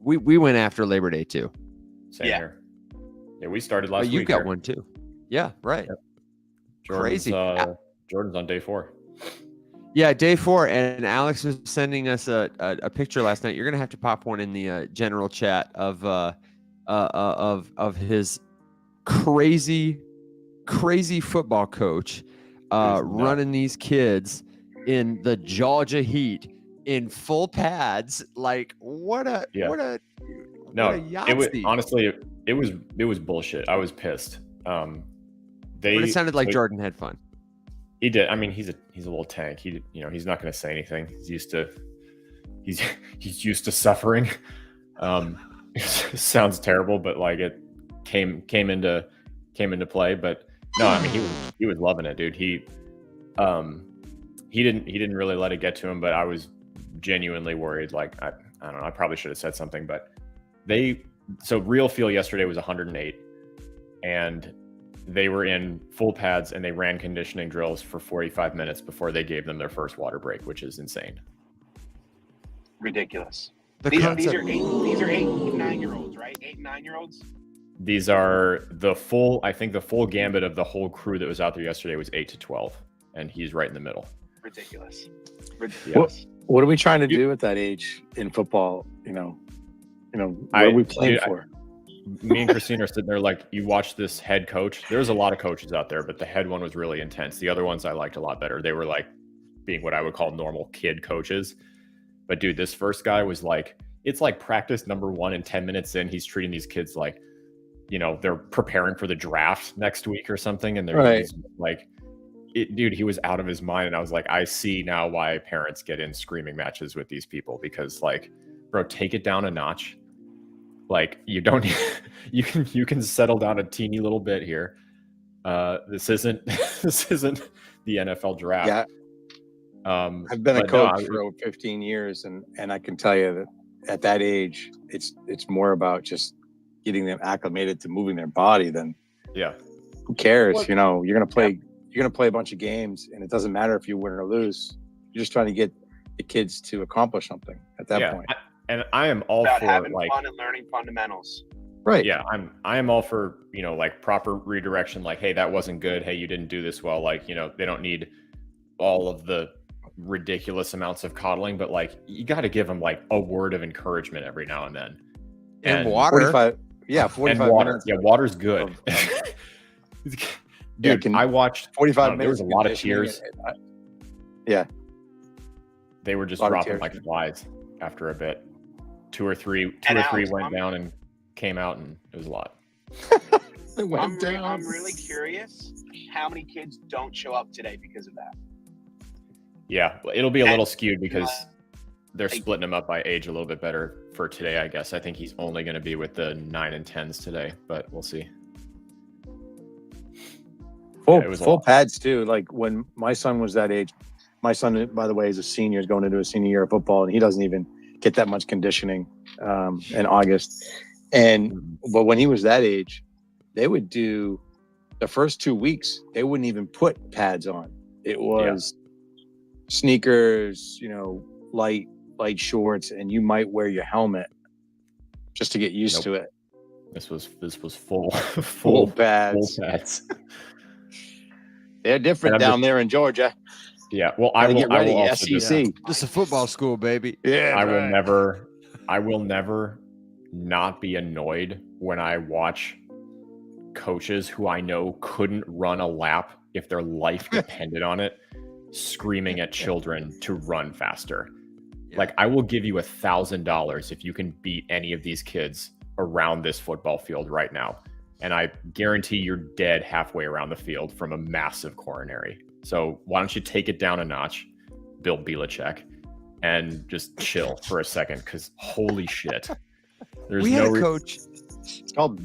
we went after Labor Day too. Same Yeah. here. Yeah, we started last But you week. got here. one too. Yeah, right. Yep. Crazy. Jordan's on day 4. Yeah, day 4, and Alex was sending us a picture last night. You're gonna have to pop one in the general chat of his crazy football coach running these kids in the Georgia heat in full pads. Like what a Yeah. what a No, what a it was Yahtzee. honestly it was bullshit. I was pissed. But it sounded like Jordan had fun. He did. I mean, he's a little tank. He's not going to say anything. He's used to suffering. Sounds terrible, but like it came into play. But no, I mean he was loving it, dude. He didn't really let it get to him, but I was genuinely worried. Like I don't know. I probably should have said something, but so real feel yesterday was 108, and they were in full pads and they ran conditioning drills for 45 minutes before they gave them their first water break, which is insane. Ridiculous. The These concept- are 8-9-year-olds, right? 8 and 9-year-olds. These are the full gambit of the whole crew that was out there yesterday was 8 to 12, and he's right in the middle. Ridiculous. What are we trying to do at that age in football? What are we playing for? Me and Christine are sitting there like, you watch this head coach. There's a lot of coaches out there, but the head one was really intense. The other ones I liked a lot better. They were like being what I would call normal kid coaches. But dude, this first guy was like, it's like practice number 1, and 10 minutes in, he's treating these kids like, they're preparing for the draft next week or something. And they're Right. like, dude, he was out of his mind. And I was like, I see now why parents get in screaming matches with these people, because like, bro, take it down a notch. Like you don't, you can settle down a teeny little bit here. This isn't the NFL draft. Yeah. I've been a coach for over 15 years, and I can tell you that at that age, it's more about just getting them acclimated to moving their body than who cares. Well, you're gonna play a bunch of games, and it doesn't matter if you win or lose. You're just trying to get the kids to accomplish something at that point. And I am all About for having like fun and learning fundamentals. Right. Yeah, I am all for, like proper redirection, like, hey, that wasn't good. Hey, you didn't do this well. Like, they don't need all of the ridiculous amounts of coddling, but like you got to give them like a word of encouragement every now and then. And water. 45 and water. minutes. Yeah, water's good. Dude, I watched 45 minutes. There was a lot of conditioning tears. They were just A lot of dropping tears. like flies after a bit. Two or three Alex, went down and came out, and it was a lot. It went down. I'm really curious how many kids don't show up today because of that. Yeah, it'll be a little skewed because uh, they're splitting them up by age a little bit better for today, I guess. I think he's only going to be with the 9 and 10s today, but we'll see. Full pads too. Like when my son was that age, my son, by the way, is a senior, is going into a senior year of football, and he doesn't even get that much conditioning in August. But when he was that age, they would do the first 2 weeks, they wouldn't even put pads on. It was sneakers, light shorts, and you might wear your helmet just to get used to it. This was full pads. Full pads. They're different down there in Georgia. Yeah. Well, I will also do SEC. This is a football school, baby. Yeah. I will never not be annoyed when I watch coaches who I know couldn't run a lap if their life depended on it, screaming at children to run faster. Yeah. Like, I will give you $1,000 if you can beat any of these kids around this football field right now. and I guarantee you're dead halfway around the field from a massive coronary. So why don't you take it down a notch, Bill Belichick, and just chill for a second? Because holy shit, there's We had no a coach. He's called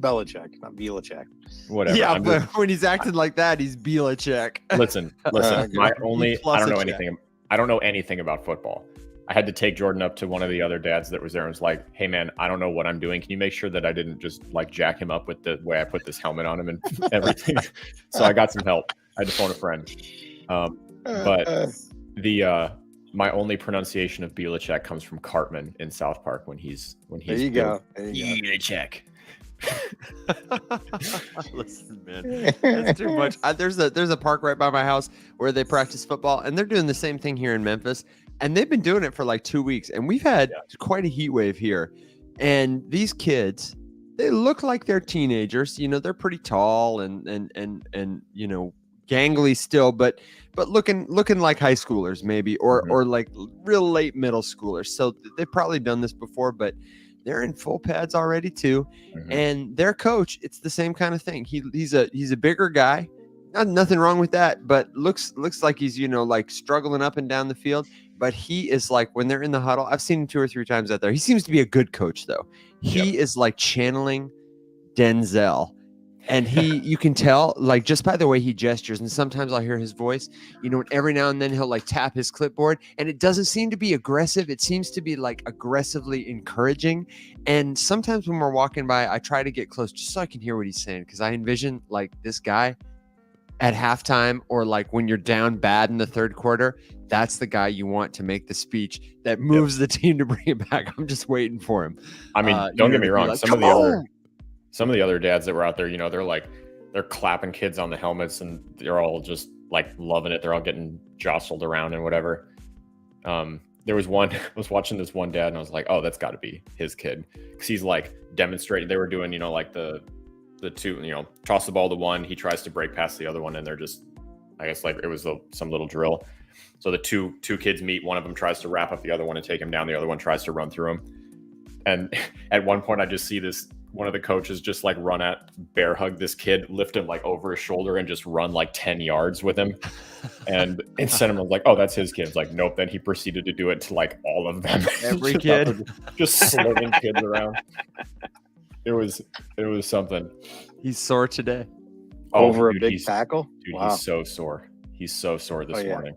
Belichick, not Belichick. whatever. Yeah, I'm but just- when he's acting like that, he's Belichick. listen. My only, plus I don't a know check. anything. I don't know anything about football. I had to take Jordan up to one of the other dads that was there and was like, "Hey man, I don't know what I'm doing. Can you make sure that I didn't just like jack him up with the way I put this helmet on him and everything?" So I got some help. I had to phone a friend. But the my only pronunciation of Belichick comes from Cartman in South Park when he's There you go. There you go. Belichick. Listen, man, that's too much. There's a park right by my house where they practice football, and they're doing the same thing here in Memphis, and they've been doing it for like 2 weeks, and we've had quite a heat wave here. And these kids, they look like they're teenagers. You know, they're pretty tall and you know, gangly still, but looking like high schoolers maybe, or like real late middle schoolers. So they've probably done this before, but they're in full pads already too. And their coach, it's the same kind of thing. He's a bigger guy. Nothing wrong with that, but looks like he's, you know, like struggling up and down the field. But he is like, when they're in the huddle, I've seen him 2 or 3 times out there. He seems to be a good coach though. He is like channeling Denzel. And you can tell, like, just by the way he gestures, and sometimes I'll hear his voice, you know, and every now and then he'll like tap his clipboard, and it doesn't seem to be aggressive. It seems to be like aggressively encouraging. And sometimes when we're walking by, I try to get close just so I can hear what he's saying, because I envision like this guy at halftime, or like when you're down bad in the third quarter, that's the guy you want to make the speech that moves the team to bring it back. I'm just waiting for him. I mean, don't get me wrong. Like, Some of the other dads that were out there, you know, they're clapping kids on the helmets, and they're all just like loving it. They're all getting jostled around and whatever. There was one, I was watching this one dad, and I was like, oh, that's got to be his kid, because he's like demonstrating. They were doing, you know, like the two, you know, toss the ball to one, he tries to break past the other one, and they're just, I guess like it was some little drill. So the two kids meet. One of them tries to wrap up the other one and take him down. The other one tries to run through him. And at one point, I just see one of the coaches just like run at bear hug this kid, lift him like over his shoulder, and just run like 10 yards with him. And instead of like, oh, that's his kid. It's like, nope. Then he proceeded to do it to like all of them. Every kid. Just slinging kids around. It was something. He's sore today. Over a dude, big tackle? Dude, Wow. he's so sore. He's so sore this Oh, yeah. morning.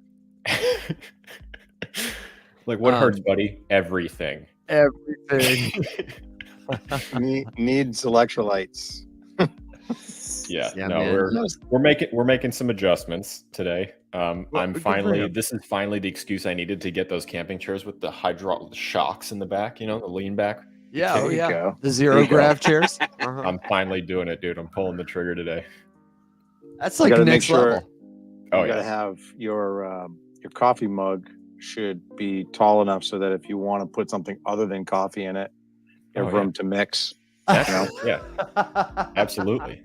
Like, what hurts, buddy? Everything. Everything. Needs electrolytes. Yeah, Yeah, no, man. we're making some adjustments today. Well, I'm good for finally, him. this is finally the excuse I needed to get those camping chairs with the hydraulic shocks in the back, you know, the lean back. Yeah, There oh you yeah. go. The zero grav chairs. Uh-huh. I'm finally doing it, dude. I'm pulling the trigger today. That's You like gotta make next sure- level. Oh You got to yeah, have your coffee mug should be tall enough so that if you want to put something other than coffee in it, you have Oh, yeah. room to mix. yeah, absolutely.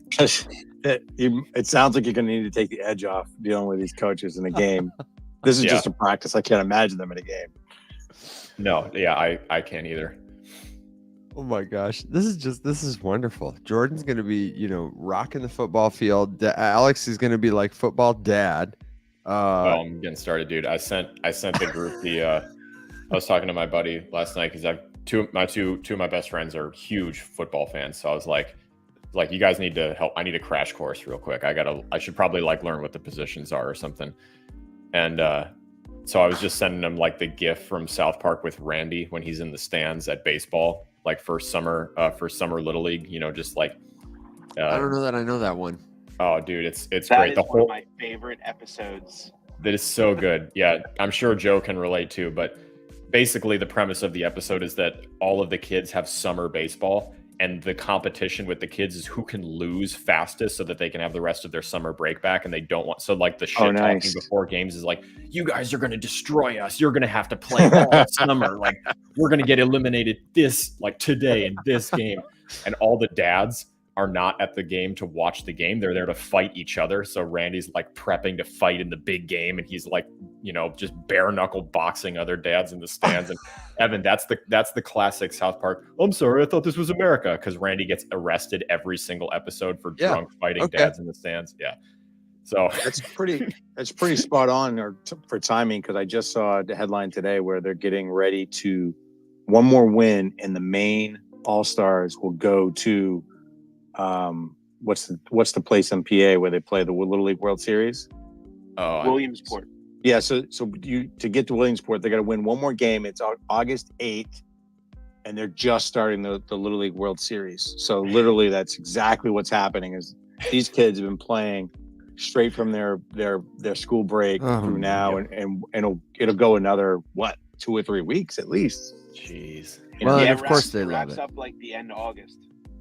It sounds like you're going to need to take the edge off dealing with these coaches in a game. This is Yeah. just a practice. I can't imagine them in a game. No, yeah, I can't either. Oh my gosh, this is wonderful. Jordan's gonna be, you know, rocking the football field. Alex is gonna be like football dad. Oh, I'm getting started, dude. I sent the group I was talking to my buddy last night, because I've two of my best friends are huge football fans. So I was like, you guys need to help. I need a crash course real quick. I should probably like learn what the positions are or something. And so I was just sending them like the GIF from South Park with Randy when he's in the stands at baseball, like for summer Little League, you know, just like I don't know that I know that one. oh dude, it's That great. is The one of whole my favorite episodes. that is so good. Yeah, I'm sure Joe can relate too, but basically the premise of the episode is that all of the kids have summer baseball, and the competition with the kids is who can lose fastest so that they can have the rest of their summer break back, and they don't want, so like the shit nice. talking before games is like, you guys are going to destroy us, you're going to have to play all summer, like we're going to get eliminated this like today in this game. And all the dads are not at the game to watch the game. They're there to fight each other. So Randy's like prepping to fight in the big game, and he's like, just bare knuckle boxing other dads in the stands. And Evan, that's the classic South Park. I'm sorry, I thought this was America, because Randy gets arrested every single episode for drunk fighting dads in the stands. Yeah. So that's pretty spot on for timing, because I just saw the headline today where they're getting ready to one more win, and the main All-Stars will go to what's the place in PA where they play the Little League World Series? Williamsport. Yeah, so to get to Williamsport, they got to win one more game. It's August 8th, and they're just starting the Little League World Series. So literally, that's exactly what's happening. Is these kids have been playing straight from their school break through now, and it'll go another 2 or 3 weeks at least. Jeez. Well, of course they love wraps it. up like the end of August.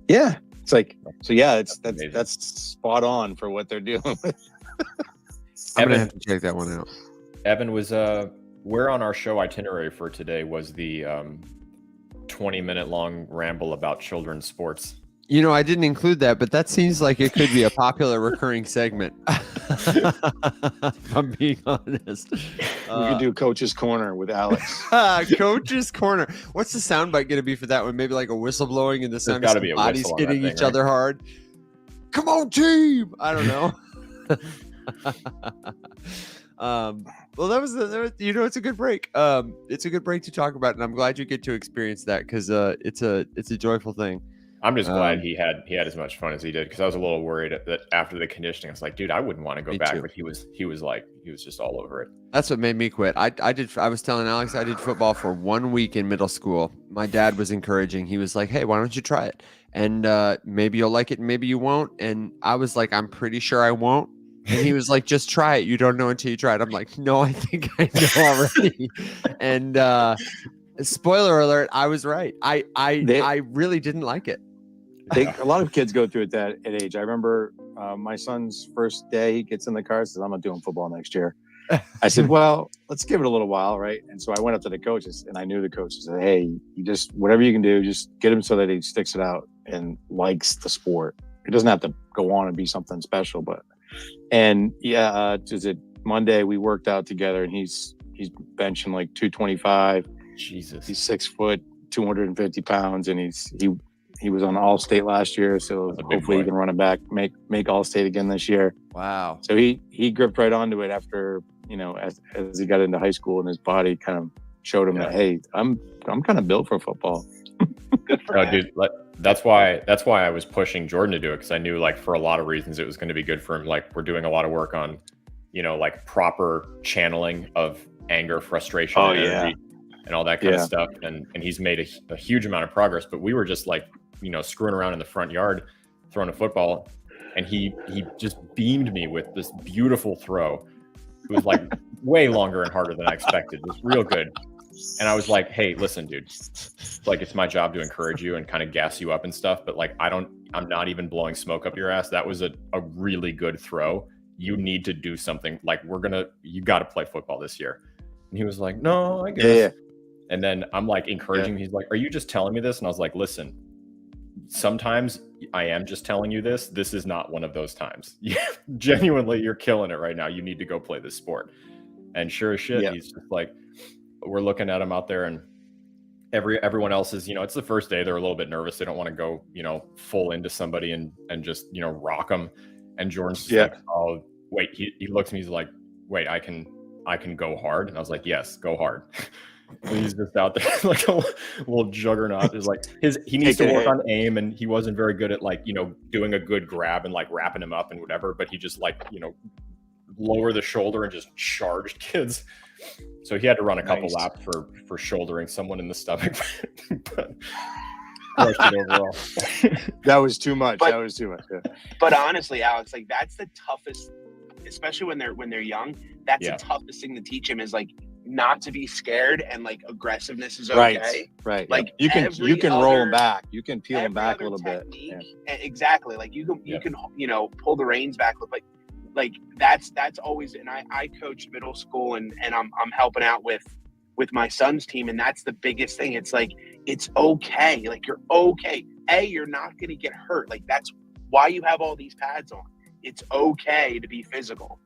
Yeah, it's like so. Yeah, Amazing. that's spot on for what they're dealing with. I'm gonna have to check that one out. Evan, was where on our show itinerary for today was the 20-minute long ramble about children's sports? I didn't include that, but that seems like it could be a popular recurring segment. If I'm being honest. We could do Coach's Corner with Alex. Coach's Corner. What's the soundbite going to be for that one? Maybe like a whistle blowing and the sound of some bodies hitting each other hard. Come on, team! I don't know. Well, that was it's a good break. It's a good break to talk about, and I'm glad you get to experience that, because it's a joyful thing. I'm just glad he had as much fun as he did, because I was a little worried that after the conditioning, I was like, dude, I wouldn't want to go back. Too. But he was just all over it. That's what made me quit. I was telling Alex I did football for 1 week in middle school. My dad was encouraging. He was like, hey, why don't you try it? And maybe you'll like it, maybe you won't. And I was like, I'm pretty sure I won't. And he was like, just try it. You don't know until you try it. I'm like, no, I think I know already. And spoiler alert, I was right. I really didn't like it. A lot of kids go through it at age. I remember my son's first day, he gets in the car, says, I'm not doing football next year. I said, well, let's give it a little while, right? And so I went up to the coaches, and I knew the coaches said, hey, you just, whatever you can do, just get him so that he sticks it out and likes the sport. It doesn't have to go on and be something special, is it Monday we worked out together, and he's benching like 225. Jesus. He's 6 foot, 250 pounds, and he was on All-State last year, so hopefully he can run it back, make All-State again this year. Wow. So he gripped right onto it after, as he got into high school, and his body kind of showed him that, hey, I'm kind of built for football. Good for him. Dude, that's why I was pushing Jordan to do it, because I knew, like, for a lot of reasons it was going to be good for him. Like, we're doing a lot of work on, like, proper channeling of anger, frustration, and energy, and all that kind of stuff. And he's made a huge amount of progress. But we were just like, screwing around in the front yard, throwing a football, and he just beamed me with this beautiful throw. It was like way longer and harder than I expected. It was real good. And I was like, hey, listen, dude, like, it's my job to encourage you and kind of gas you up and stuff, but like, I'm not even blowing smoke up your ass. That was a really good throw. You need to do something. Like, you got to play football this year. And he was like, no, I guess. Yeah. And then I'm like encouraging him. He's like, are you just telling me this? And I was like, listen, sometimes I am just telling you this. This is not one of those times. Genuinely, you're killing it right now. You need to go play this sport. And sure as shit, he's just like, we're looking at him out there, and everyone else is, it's the first day. They're a little bit nervous. They don't want to go, full into somebody and just, rock them. And Jordan's just like, oh, wait, he looks at me. He's like, wait, I can go hard. And I was like, yes, go hard. And he's just out there like a little juggernaut. Is like he needs to work on aim, and he wasn't very good at, like, doing a good grab and like wrapping him up and whatever. But he just, like, lower the shoulder and just charged kids. So he had to run a couple laps for shouldering someone in the stomach. But overall. That was too much. But, that was too much. Yeah. But honestly, Alex, like, that's the toughest, especially when they're young. That's the toughest thing to teach him, is like not to be scared, and like aggressiveness is okay. Right. Like, you can roll them back. You can peel them back a little bit. Yeah. Exactly. Like you can pull the reins back. Like that's always. And I coach middle school, and I'm helping out with my son's team, and that's the biggest thing. It's like, it's okay. Like, you're okay. You're not going to get hurt. Like, that's why you have all these pads on. It's okay to be physical.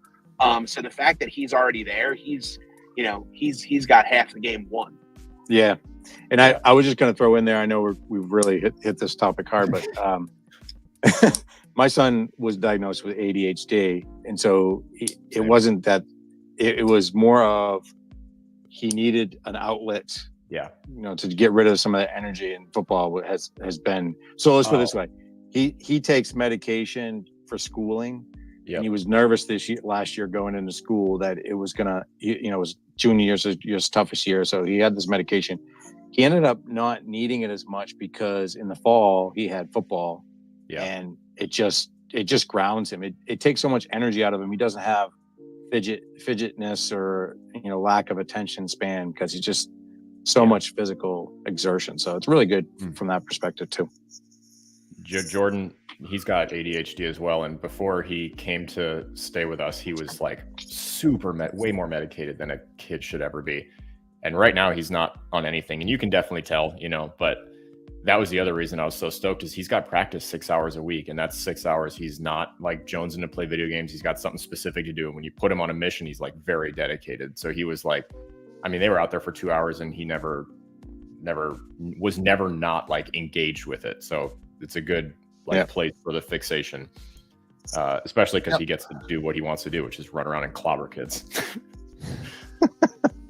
So the fact that he's already there, he's got half the game won. Yeah. And I was just going to throw in there, I know we've really hit this topic hard, but my son was diagnosed with ADHD. And so it wasn't that, it was more of he needed an outlet, to get rid of some of the energy, and football has been. So let's put it this way. He takes medication for schooling. Yep. And he was nervous last year going into school that it was gonna, it was junior year, so his toughest year. So he had this medication. He ended up not needing it as much because in the fall he had football, and it just grounds him. It takes so much energy out of him. He doesn't have fidgetness or lack of attention span because he's just so much physical exertion. So it's really good from that perspective too. Jordan, he's got ADHD as well, and before he came to stay with us, he was like way more medicated than a kid should ever be. And right now he's not on anything, and you can definitely tell, but that was the other reason I was so stoked is he's got practice 6 hours a week, and that's 6 hours. He's not like jonesing to play video games. He's got something specific to do. And when you put him on a mission, he's like very dedicated. So he was like, they were out there for 2 hours and he never not like engaged with it. So it's a good place for the fixation, especially because he gets to do what he wants to do, which is run around and clobber kids.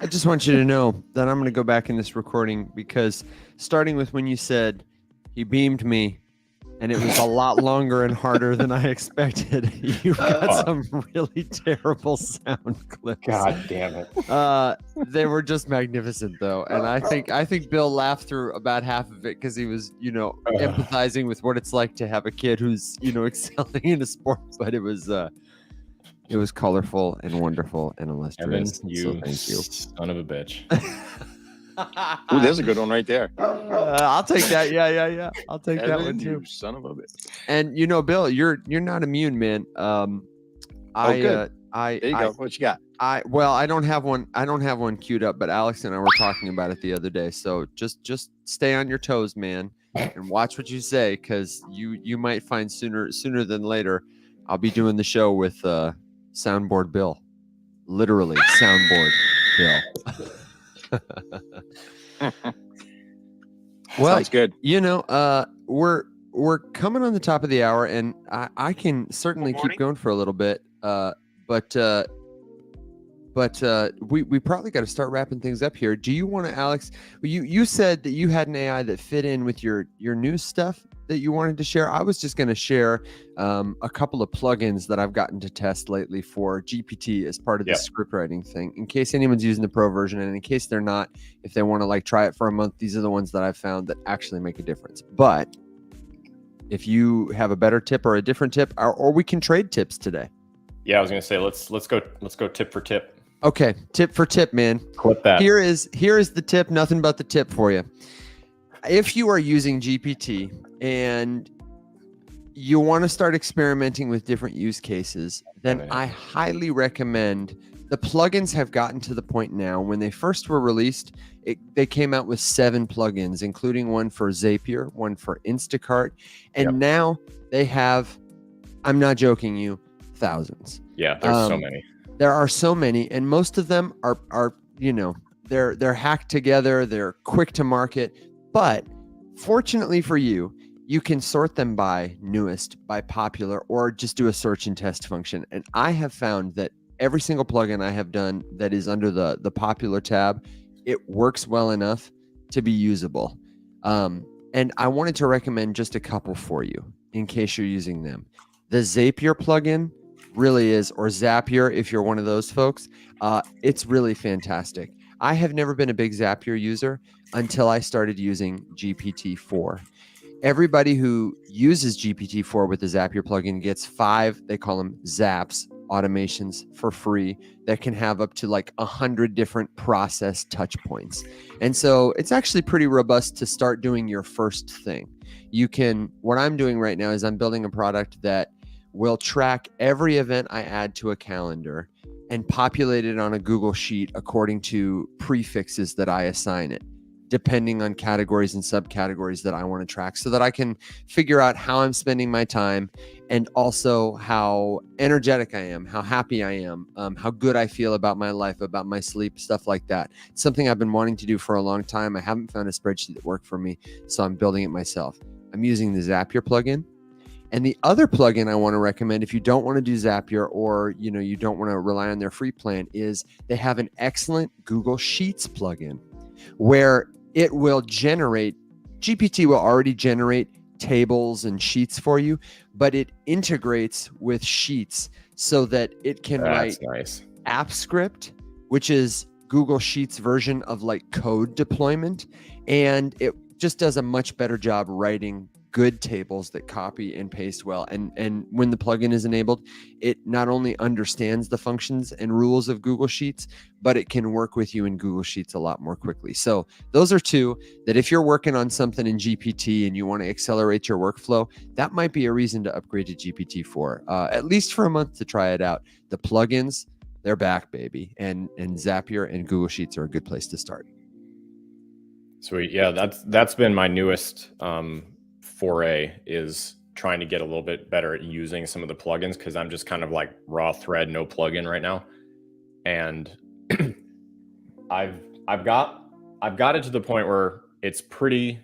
I just want you to know that I'm going to go back in this recording because starting with when you said he beamed me and it was a lot longer and harder than I expected. You got some really terrible sound clips. God damn it. They were just magnificent though. And I think Bill laughed through about half of it because he was, empathizing with what it's like to have a kid who's, excelling in a sport, but it was colorful and wonderful and illustrious. Evan, so thank you. Son of a bitch. Ooh, there's a good one right there. I'll take that. Yeah. I'll take Evan, that one too. You son of a bitch. And Bill, you're not immune, man. Good. There you go. What you got? I don't have one queued up, but Alex and I were talking about it the other day. So just stay on your toes, man, and watch what you say, because you might find sooner than later I'll be doing the show with Soundboard Bill. Literally Soundboard Bill. Well, sounds good. We're coming on the top of the hour, and I can certainly keep going for a little bit. But we probably got to start wrapping things up here. Do you want to, Alex? You said that you had an AI that fit in with your news stuff that you wanted to share. I was just going to share a couple of plugins that I've gotten to test lately for GPT as part of the script writing thing, in case anyone's using the pro version, and in case they're not, if they want to try it for a month. These are the ones that I've found that actually make a difference. But if you have a better tip or a different tip, or we can trade tips today. Yeah, I was gonna say let's go tip for tip. Okay, tip for tip, man. Clip that. Here is the tip. Nothing but the tip for you. If you are using GPT and you want to start experimenting with different use cases, then I highly recommend. The plugins have gotten to the point now. When they first were released, they came out with 7 plugins, including one for Zapier, one for Instacart, and now they have, I'm not joking you, thousands. Yeah, there's so many. There are so many, and most of them are they're hacked together, they're quick to market, but fortunately for you, you can sort them by newest, by popular, or just do a search and test function. And I have found that every single plugin I have done that is under the popular tab, it works well enough to be usable. And I wanted to recommend just a couple for you in case you're using them. The Zapier plugin really is, or Zapier if you're one of those folks, it's really fantastic. I have never been a big Zapier user until I started using GPT-4. Everybody who uses GPT-4 with the Zapier plugin gets 5, they call them Zaps, automations for free that can have up to 100 different process touch points. And so it's actually pretty robust to start doing your first thing. What I'm doing right now is I'm building a product that will track every event I add to a calendar and populate it on a Google Sheet according to prefixes that I assign it. depending on categories and subcategories that I want to track, so that I can figure out how I'm spending my time, and also how energetic I am, how happy I am, how good I feel about my life, about my sleep, stuff like that. It's something I've been wanting to do for a long time. I haven't found a spreadsheet that worked for me, so I'm building it myself. I'm using the Zapier plugin. And the other plugin I want to recommend, if you don't want to do Zapier, or you don't want to rely on their free plan, is they have an excellent Google Sheets plugin where it will generate, GPT will already generate tables and sheets for you, but it integrates with Sheets so that it can write nice. app script, which is Google Sheets version of like code deployment. And it just does a much better job writing good tables that copy and paste well. And when the plugin is enabled, it not only understands the functions and rules of Google Sheets, but it can work with you in Google Sheets a lot more quickly. So those are two that if you're working on something in GPT and you want to accelerate your workflow, that might be a reason to upgrade to GPT-4, at least for a month to try it out. The plugins, they're back, baby. And Zapier and Google Sheets are a good place to start. Sweet. Yeah, that's been my newest foray, is trying to get a little bit better at using some of the plugins, because I'm just kind of like raw thread, no plugin right now. And I've got it to the point where it's pretty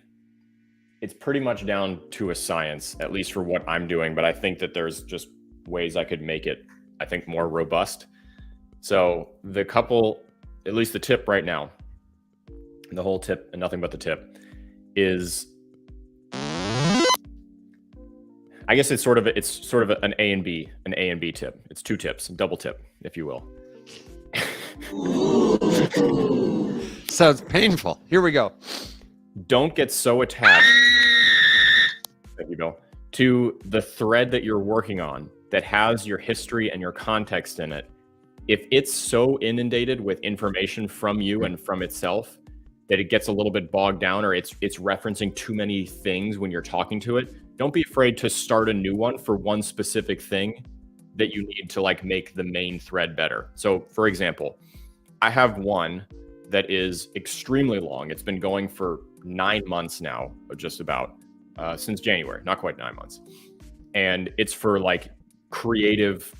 much down to a science, at least for what I'm doing. But I think that there's just ways I could make it, I think, more robust. So at least the tip right now, the whole tip and nothing but the tip, is, I guess it's sort of an A and B tip. It's two tips, a double tip, if you will. Sounds painful. Here we go. Don't get so attached, thank you, Bill, to the thread that you're working on that has your history and your context in it. If it's so inundated with information from you and from itself that it gets a little bit bogged down, or it's referencing too many things when you're talking to it, don't be afraid to start a new one for one specific thing that you need to like make the main thread better. So for example, I have one that is extremely long. It's been going for 9 months now, just about, since January, not quite 9 months. And it's for like creative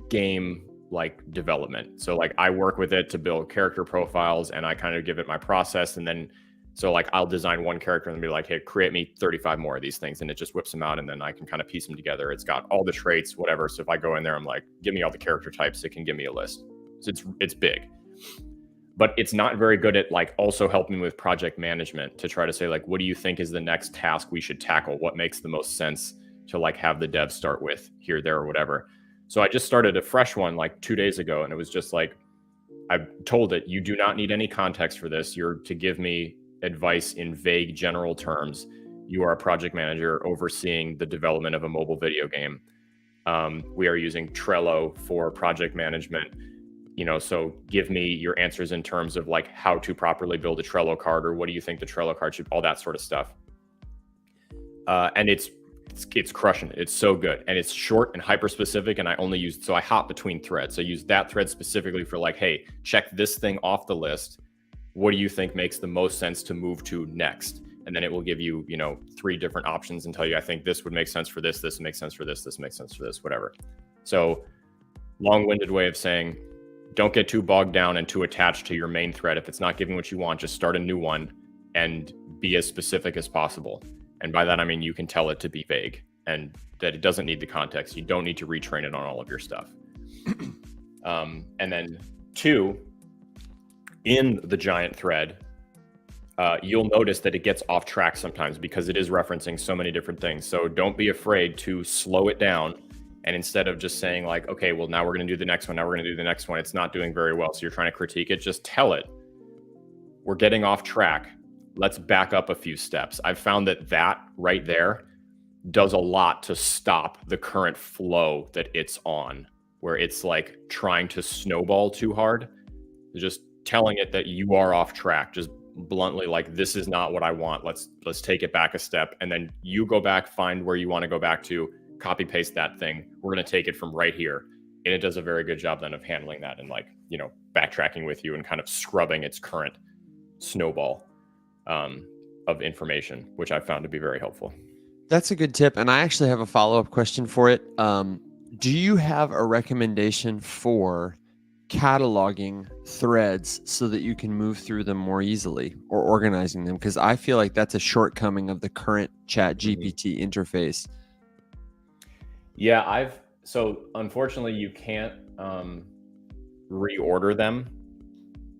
game like development. So like I work with it to build character profiles, and I kind of give it my process. And then, so like I'll design one character and be like, hey, create me 35 more of these things. And it just whips them out, and then I can kind of piece them together. It's got all the traits, whatever. So if I go in there, I'm like, give me all the character types, it can give me a list. So it's big. But it's not very good at like also helping with project management to try to say like, what do you think is the next task we should tackle? What makes the most sense to like have the dev start with here, there, or whatever. So I just started a fresh one like 2 days ago, and it was just like, I told it, you do not need any context for this. You're to give me advice in vague general terms. You are a project manager overseeing the development of a mobile video game. We are using Trello for project management. So give me your answers in terms of like how to properly build a Trello card, or what do you think the Trello card should, all that sort of stuff. And it's crushing it. It's so good. And it's short and hyper specific. And I hop between threads. So I use that thread specifically for like, hey, check this thing off the list. What do you think makes the most sense to move to next? And then it will give you, 3 different options and tell you, I think this would make sense for this. This makes sense for this. This makes sense for this, whatever. So long-winded way of saying, don't get too bogged down and too attached to your main thread. If it's not giving what you want, just start a new one and be as specific as possible. And by that, I mean, you can tell it to be vague and that it doesn't need the context. You don't need to retrain it on all of your stuff. And then 2, in the giant thread, you'll notice that it gets off track sometimes because it is referencing so many different things. So don't be afraid to slow it down. And instead of just saying like, okay, well, now we're going to do the next one. Now we're going to do the next one. It's not doing very well. So you're trying to critique it. Just tell it, we're getting off track. Let's back up a few steps. I've found that right there does a lot to stop the current flow that it's on, where it's like trying to snowball too hard. Just telling it that you are off track, just bluntly, like, this is not what I want. Let's take it back a step. And then you go back, find where you want to go back to, copy paste that thing. We're going to take it from right here. And it does a very good job then of handling that and like, backtracking with you and kind of scrubbing its current snowball. of information, which I found to be very helpful. That's a good tip. And I actually have a follow-up question for it. Do you have a recommendation for cataloging threads so that you can move through them more easily, or organizing them? Because I feel like that's a shortcoming of the current Chat GPT interface. Yeah, so unfortunately you can't reorder them.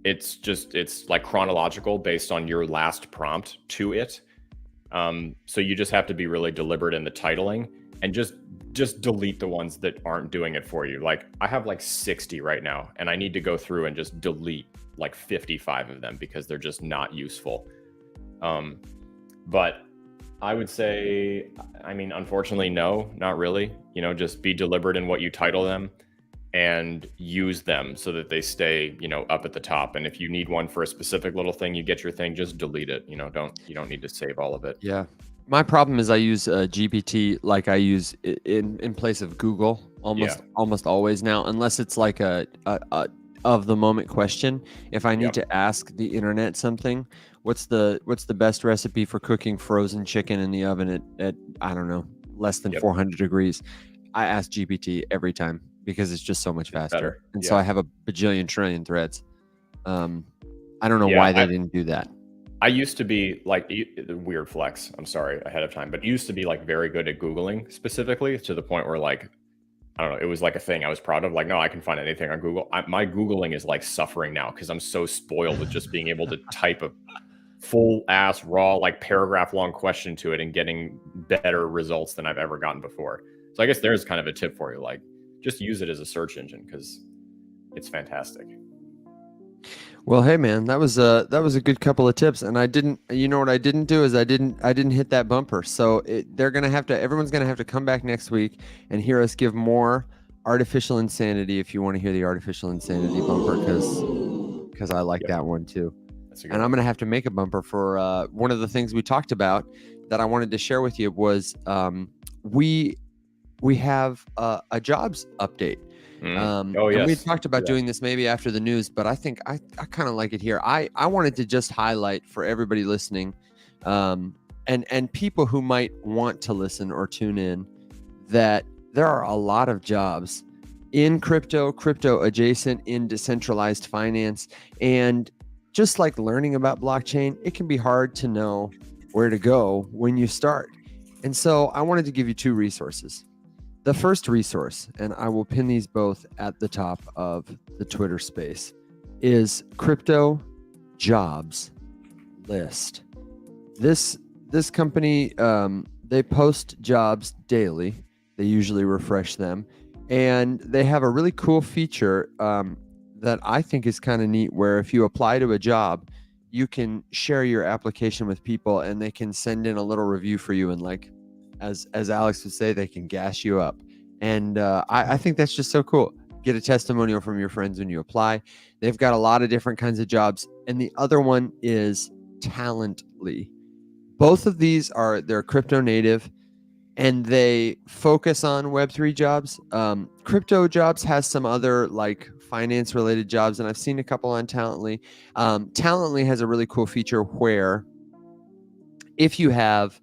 It's like chronological based on your last prompt to it. So you just have to be really deliberate in the titling and just delete the ones that aren't doing it for you. Like I have like 60 right now, and I need to go through and just delete like 55 of them because they're just not useful. But I would say, I mean, unfortunately, no, not really. Just be deliberate in what you title them and use them so that they stay, up at the top. And if you need one for a specific little thing, you get your thing, just delete it. You don't need to save all of it. Yeah. My problem is I use GPT like I use in place of Google almost always now, unless it's like a of the moment question. If I need to ask the internet something, what's the best recipe for cooking frozen chicken in the oven at I don't know, less than 400 degrees? I ask GPT every time because it's just so much faster. Better. And so I have a bajillion trillion threads. I don't know why they didn't do that. I used to be like, weird flex, I'm sorry ahead of time, but used to be like very good at Googling specifically, to the point where like, I don't know, it was like a thing I was proud of. Like, no, I can find anything on Google. My Googling is like suffering now because I'm so spoiled with just being able to type a full ass raw, like paragraph long question to it and getting better results than I've ever gotten before. So I guess there's kind of a tip for you. Like, just use it as a search engine because it's fantastic. Well, hey man, that was a good couple of tips, and I didn't. You know what I didn't do is I didn't hit that bumper. So everyone's gonna have to come back next week and hear us give more artificial insanity. If you want to hear the artificial insanity bumper, because I like that one too. And I'm gonna have to make a bumper for one of the things we talked about that I wanted to share with you was we have a jobs update. And we talked about doing this maybe after the news, but I think I kind of like it here. I wanted to just highlight for everybody listening, and people who might want to listen or tune in, that there are a lot of jobs in crypto adjacent, in decentralized finance, and just like learning about blockchain, it can be hard to know where to go when you start. And so I wanted to give you two resources. The first resource, and I will pin these both at the top of the Twitter space, is Crypto Jobs List. This company, they post jobs daily. They usually refresh them, and they have a really cool feature that I think is kind of neat, where if you apply to a job, you can share your application with people, and they can send in a little review for you, and like, as Alex would say, they can gas you up. And I think that's just so cool. Get a testimonial from your friends when you apply. They've got a lot of different kinds of jobs. And the other one is Talently. Both of these they're crypto native, and they focus on Web3 jobs. Crypto jobs has some other like finance related jobs, and I've seen a couple on Talently. Talently has a really cool feature where if you have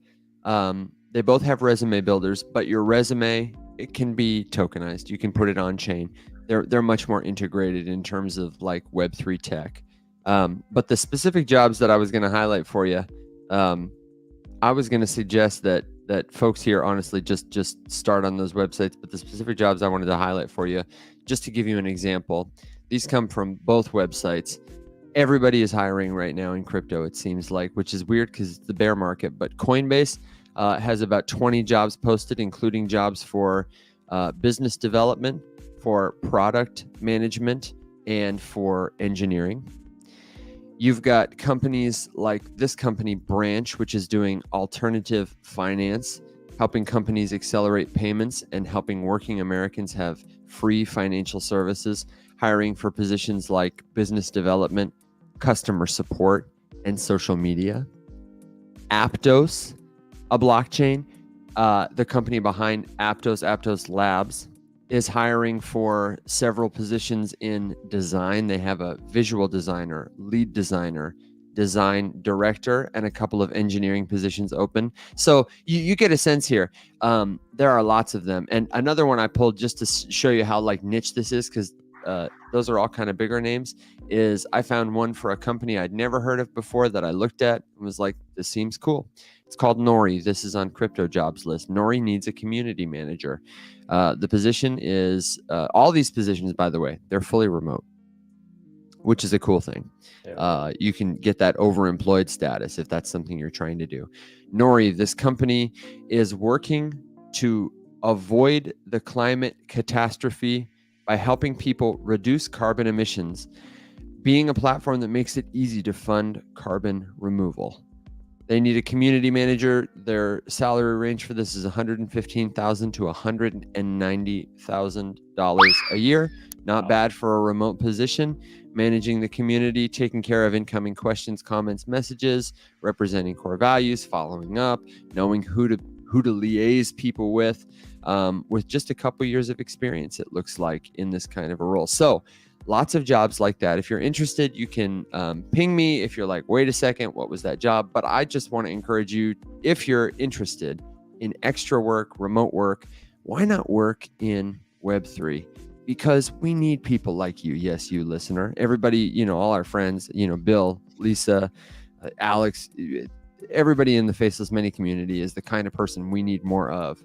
they both have resume builders, but your resume, it can be tokenized. You can put it on chain. They're much more integrated in terms of like Web3 tech. But the specific jobs that I was going to highlight for you, I was going to suggest that folks here honestly just start on those websites. But the specific jobs I wanted to highlight for you, just to give you an example, these come from both websites. Everybody is hiring right now in crypto, it seems like, which is weird because it's the bear market. But Coinbase has about 20 jobs posted, including jobs for business development, for product management, and for engineering. You've got companies like this company, Branch, which is doing alternative finance, helping companies accelerate payments and helping working Americans have free financial services, hiring for positions like business development, customer support, and social media. Aptos, a blockchain, the company behind Aptos Labs, is hiring for several positions in design. They have a visual designer, lead designer, design director and a couple of engineering positions open. So you get a sense here. There are lots of them. And another one I pulled just to show you how like niche this is, because those are all kind of bigger names, is I found one for a company I'd never heard of before that I looked at and was like, this seems cool. It's called Nori. This is on Crypto Jobs list. Nori needs a community manager. The position is, all these positions, by the way, they're fully remote, which is a cool thing. Yeah. You can get that overemployed status if that's something you're trying to do. Nori, this company is working to avoid the climate catastrophe by helping people reduce carbon emissions, being a platform that makes it easy to fund carbon removal. They need a community manager. Their salary range for this is $115,000 to $190,000 a year. Not bad for a remote position. Managing the community, taking care of incoming questions, comments, messages, representing core values, following up, knowing who to liaise people with just a couple years of experience, it looks like, in this kind of a role. So lots of jobs like that. If you're interested, you can ping me if you're like, wait a second, what was that job? But I just want to encourage you, if you're interested in extra work, remote work, why not work in Web3? Because we need people like you. Yes, you listener, everybody, all our friends, Bill, Lisa, Alex, everybody in the Faceless Many community is the kind of person we need more of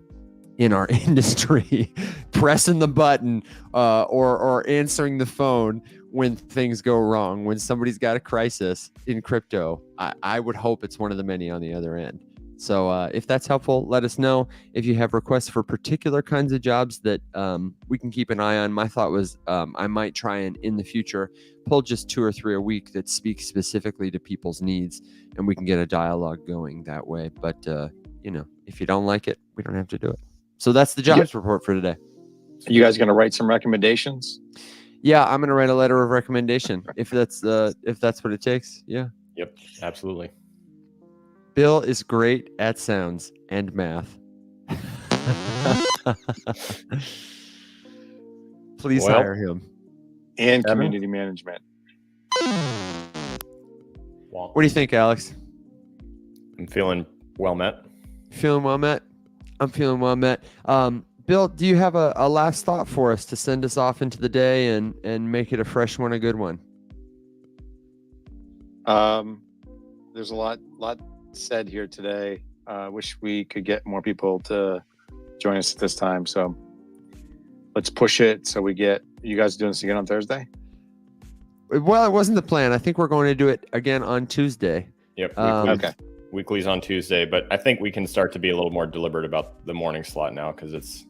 in our industry, pressing the button or answering the phone when things go wrong, when somebody's got a crisis in crypto. I would hope it's one of the many on the other end. So if that's helpful, let us know. If you have requests for particular kinds of jobs that we can keep an eye on, my thought was I might try and in the future pull just 2 or 3 a week that speak specifically to people's needs, and we can get a dialogue going that way. But if you don't like it, we don't have to do it. So that's the jobs report for today. You guys going to write some recommendations? Yeah, I'm going to write a letter of recommendation if that's what it takes. Yeah. Yep. Absolutely. Bill is great at sounds and math. Please hire him. And community management. What do you think, Alex? I'm feeling well met. Feeling well met? I'm feeling well met. Bill, do you have a last thought for us to send us off into the day and make it a fresh one, a good one? There's a lot said here today. Wish we could get more people to join us at this time. So let's push it. So we get you guys doing this again on Thursday. Well, it wasn't the plan. I think we're going to do it again on Tuesday. Yep. Okay. Weekly's on Tuesday, but I think we can start to be a little more deliberate about the morning slot now because it's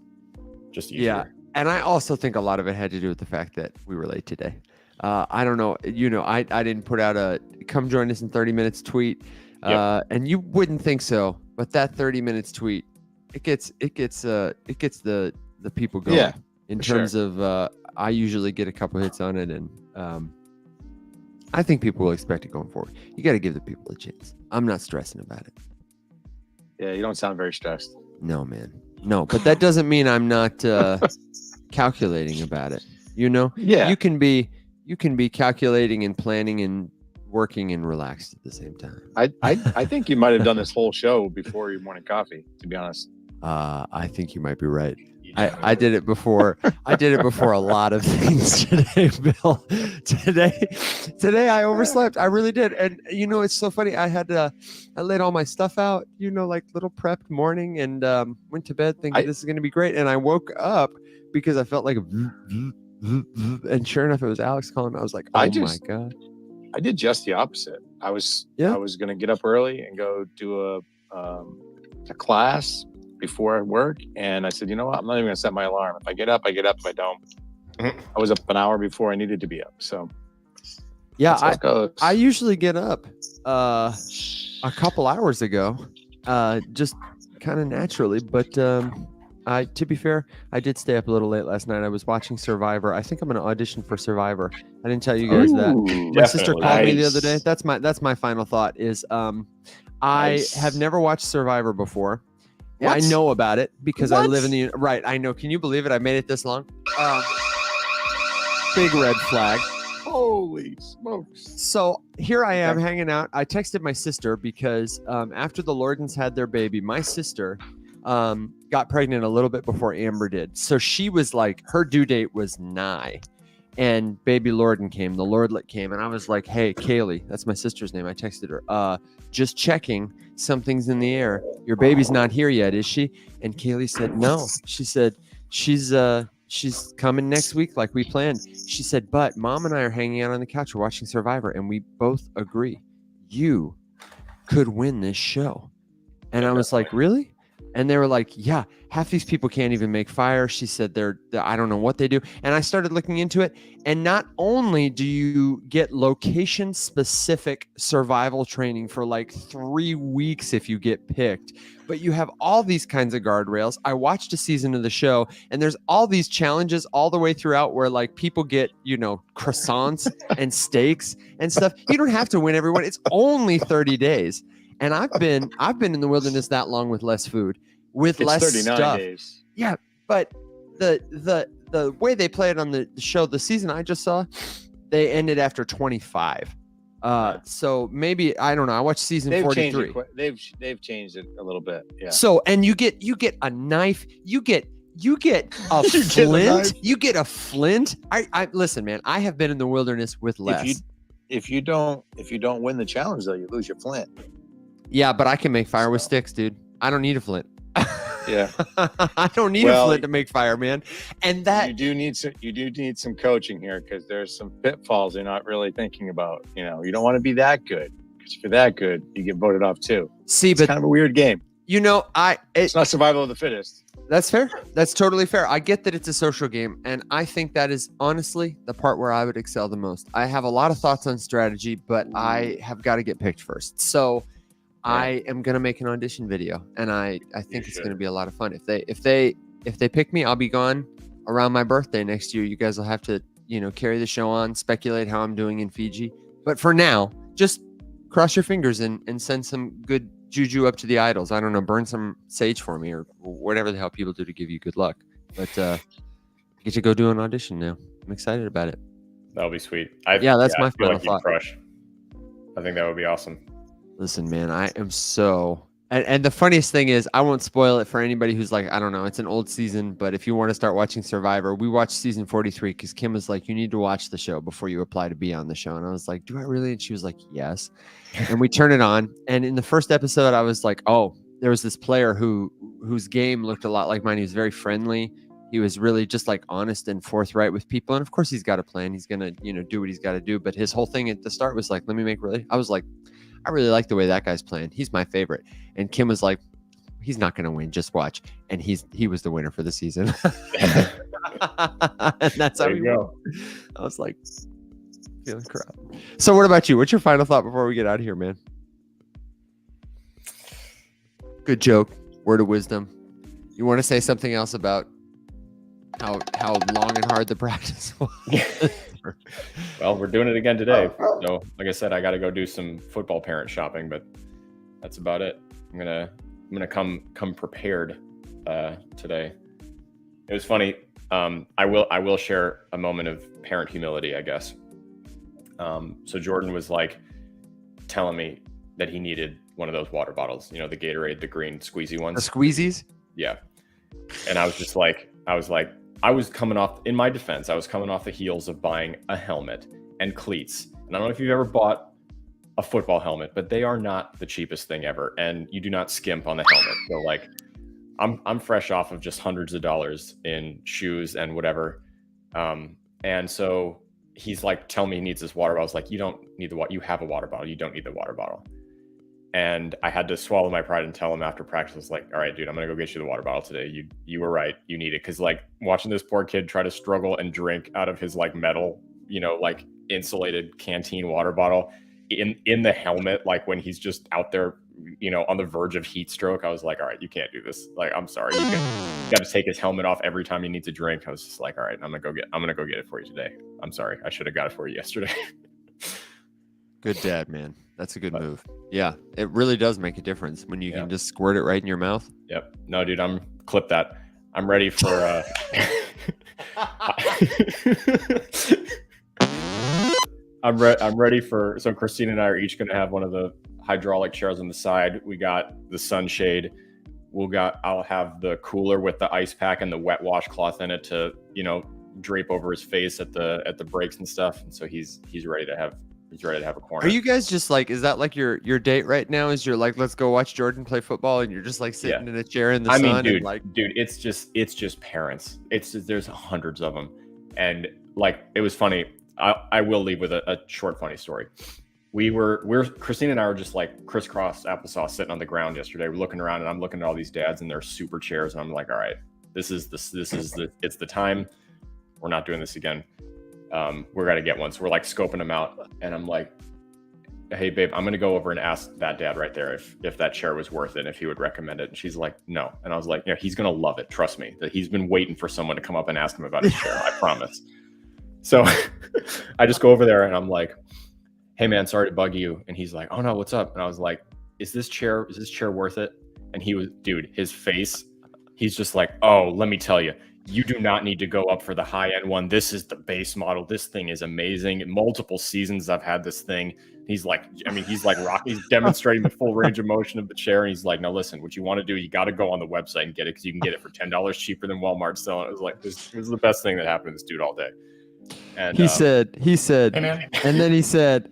just easier. Yeah, and I also think a lot of it had to do with the fact that we were late today. I don't know. I didn't put out a "come join us in 30 minutes" tweet, and you wouldn't think so, but that 30 minutes tweet, it gets the people going. Yeah, in terms of I usually get a couple hits on it, and I think people will expect it going forward. You got to give the people a chance. I'm not stressing about it. Yeah, you don't sound very stressed. No, man. No, but that doesn't mean I'm not calculating about it. Yeah. You can be calculating and planning and working and relaxed at the same time. I think you might have done this whole show before your morning coffee, to be honest. I think you might be right. I did it before. I did it before a lot of things today, Bill. Today I overslept. I really did. And it's so funny. I laid all my stuff out, like little prepped morning, and went to bed thinking this is going to be great. And I woke up because I felt like and sure enough, it was Alex calling. I was like, oh my God. I did just the opposite. I was going to get up early and go do a class before work, and I said, you know what, I'm not even gonna set my alarm. If I get up, I get up. If I don't, I was up an hour before I needed to be up. So I usually get up a couple hours ago, just kind of naturally, but to be fair, I did stay up a little late last night. I was watching Survivor. I think I'm gonna audition for Survivor. I didn't tell you guys that. My sister called me the other day. That's my final thought is I have never watched Survivor before. What? I know about it because I live in the right. I know. Can you believe it? I made it this long. Big red flag. Holy smokes. So here I am Okay. hanging out. I texted my sister because after the Lordens had their baby, my sister got pregnant a little bit before Amber did. So she was like, her due date was nigh. And baby Lorden came, the Lordlet came. And I was like, hey, Kaylee, that's my sister's name. I texted her, just checking, something's in the air. Your baby's not here yet, is she? And Kaylee said, no. She said, she's coming next week like we planned. She said, but Mom and I are hanging out on the couch. We're watching Survivor. And we both agree you could win this show. And I was like, really? And they were like, yeah, half these people can't even make fire. She said I don't know what they do. And I started looking into it. And not only do you get location specific survival training for like 3 weeks if you get picked, but you have all these kinds of guardrails. I watched a season of the show and there's all these challenges all the way throughout where like people get, croissants and steaks and stuff. You don't have to win everyone. It's only 30 days. And I've been in the wilderness that long with less food, with It's less 39 stuff. days. Yeah, but the way they play it on the show, the season I just saw, they ended after 25. So maybe I don't know. I watched season They've 43. changed it. They've changed it a little bit. Yeah. So and you get a knife. You get a You get a flint. knife. You get a flint. I listen, man. I have been in the wilderness with less. If you don't win the challenge though, you lose your flint. Yeah, but I can make fire with sticks, dude. I don't need a flint. Yeah. I don't need a flint to make fire, man. And that you do need some coaching here because there's some pitfalls you're not really thinking about. You don't want to be that good because if you're that good, you get voted off too. see, It's but kind of a weird game. It's not survival of the fittest. That's fair. That's totally fair. I get that it's a social game, and I think that is honestly the part where I would excel the most. I have a lot of thoughts on strategy, but I have got to get picked first. So I am gonna make an audition video, and I think it's gonna be a lot of fun. If they pick me, I'll be gone around my birthday next year. You guys will have to carry the show on, speculate how I'm doing in Fiji. But for now, just cross your fingers and send some good juju up to the idols. I don't know, burn some sage for me or whatever the hell people do to give you good luck. But I get to go do an audition now. I'm excited about it. That'll be sweet. That's my I feel final like you'd thought. crush. I think that would be awesome. Listen, man, I am so... And the funniest thing is, I won't spoil it for anybody who's like, I don't know, it's an old season, but if you want to start watching Survivor, we watched season 43 because Kim was like, you need to watch the show before you apply to be on the show. And I was like, do I really? And she was like, yes. And we turned it on. And in the first episode, I was like, oh, there was this player whose game looked a lot like mine. He was very friendly. He was really just like honest and forthright with people. And of course, he's got a plan. He's going to, do what he's got to do. But his whole thing at the start was like, let me make really... I was like, I really like the way that guy's playing. He's my favorite. And Kim was like, he's not going to win. Just watch. And he was the winner for the season. And that's how we go. I was like, feeling crap. So what about you? What's your final thought before we get out of here, man? Good joke. Word of wisdom. You want to say something else about how long and hard the practice was? Well, we're doing it again today. So, like I said, I got to go do some football parent shopping, but that's about it. I'm gonna come prepared today. It was funny. I will share a moment of parent humility, I guess. So Jordan was like telling me that he needed one of those water bottles, the Gatorade, the green squeezy ones. The squeezies? Yeah. And I was coming off, in my defense, I was coming off the heels of buying a helmet and cleats. And I don't know if you've ever bought a football helmet, but they are not the cheapest thing ever. And you do not skimp on the helmet. So like, I'm fresh off of just hundreds of dollars in shoes and whatever. And so he's like, tell me he needs this water bottle. I was like, you don't need the water. You have a water bottle. You don't need the water bottle. And I had to swallow my pride and tell him after practice, I was like, all right, dude, I'm going to go get you the water bottle today. You were right. You need it. Cause like watching this poor kid try to struggle and drink out of his like metal, like insulated canteen water bottle in the helmet, like when he's just out there, on the verge of heat stroke, I was like, all right, you can't do this. Like, I'm sorry. You got to take his helmet off every time he needs a drink. I was just like, all right, I'm going to go get it for you today. I'm sorry. I should have got it for you yesterday. Good dad, man. That's a good move. Yeah, it really does make a difference when you can just squirt it right in your mouth. Yep. No, dude, clip that. I'm ready for I'm ready for. So Christina and I are each going to have one of the hydraulic chairs on the side. We got the sunshade. I'll have the cooler with the ice pack and the wet washcloth in it to, drape over his face at the breaks and stuff. And so he's ready to have a corner. Are you guys just like, is that like your date right now? Is you're like, let's go watch Jordan play football, and you're just like sitting in a chair in the sun? Dude, and like, it's just parents. There's hundreds of them, and like it was funny. I will leave with a short funny story. Christine and I were just like crisscross applesauce sitting on the ground yesterday. We're looking around, and I'm looking at all these dads in their super chairs, and I'm like, all right, it's the time. We're not doing this again. We're gonna get one. So we're like scoping them out, and I'm like, hey babe, I'm gonna go over and ask that dad right there if that chair was worth it, and if he would recommend it. And she's like, no. And I was like, he's gonna love it. Trust me. That he's been waiting for someone to come up and ask him about his chair. I promise. So I just go over there and I'm like, hey man, sorry to bug you. And he's like, oh no, what's up? And I was like, is this chair worth it? And he was, dude, his face, he's just like, oh, let me tell you, you do not need to go up for the high end one. This is the base model. This thing is amazing. In multiple seasons I've had this thing. He's like Rocky. He's demonstrating the full range of motion of the chair. And he's like, no, listen, what you want to do, you got to go on the website and get it, because you can get it for $10 cheaper than Walmart selling. It was like, this was the best thing that happened to this dude all day. And he said, hey, and then he said,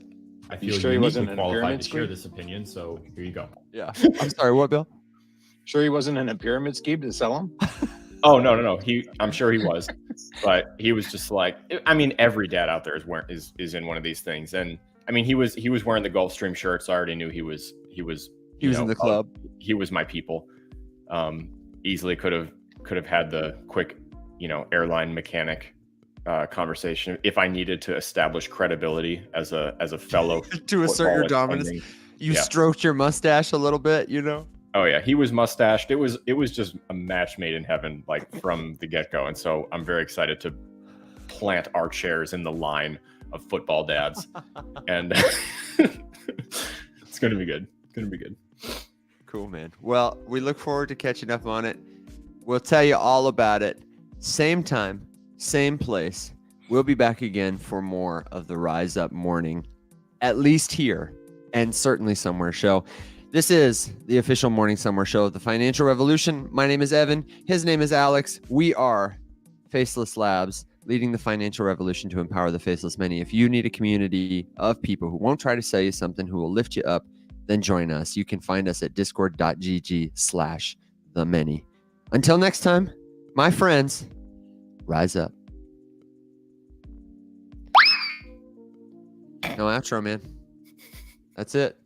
I feel sure he wasn't in a qualified pyramid to share scheme? this opinion. So here you go. yeah. I'm sorry, what, Bill? Sure, he wasn't in a pyramid scheme to sell them. Oh no. I'm sure he was, but he was just like, I mean, every dad out there is in one of these things. And I mean, he was wearing the Gulfstream shirt, so I already knew he was in the club. He was my people. Easily could have had the quick, airline mechanic conversation if I needed to establish credibility as a fellow to assert your dominance. You stroked your mustache a little bit, Oh yeah, he was mustached. It was just a match made in heaven, like from the get-go. And so I'm very excited to plant our chairs in the line of football dads. And it's gonna be good. Cool, man. Well, we look forward to catching up on it. We'll tell you all about it. Same time, same place. We'll be back again for more of the Rise Up Morning, at least here, and certainly somewhere show. This is the official Morning Somewhere show of the Financial Revolution. My name is Evan. His name is Alex. We are Faceless Labs, leading the financial revolution to empower the faceless many. If you need a community of people who won't try to sell you something, who will lift you up, then join us. You can find us at discord.gg/themany. Until next time, my friends, rise up. No outro, man. That's it.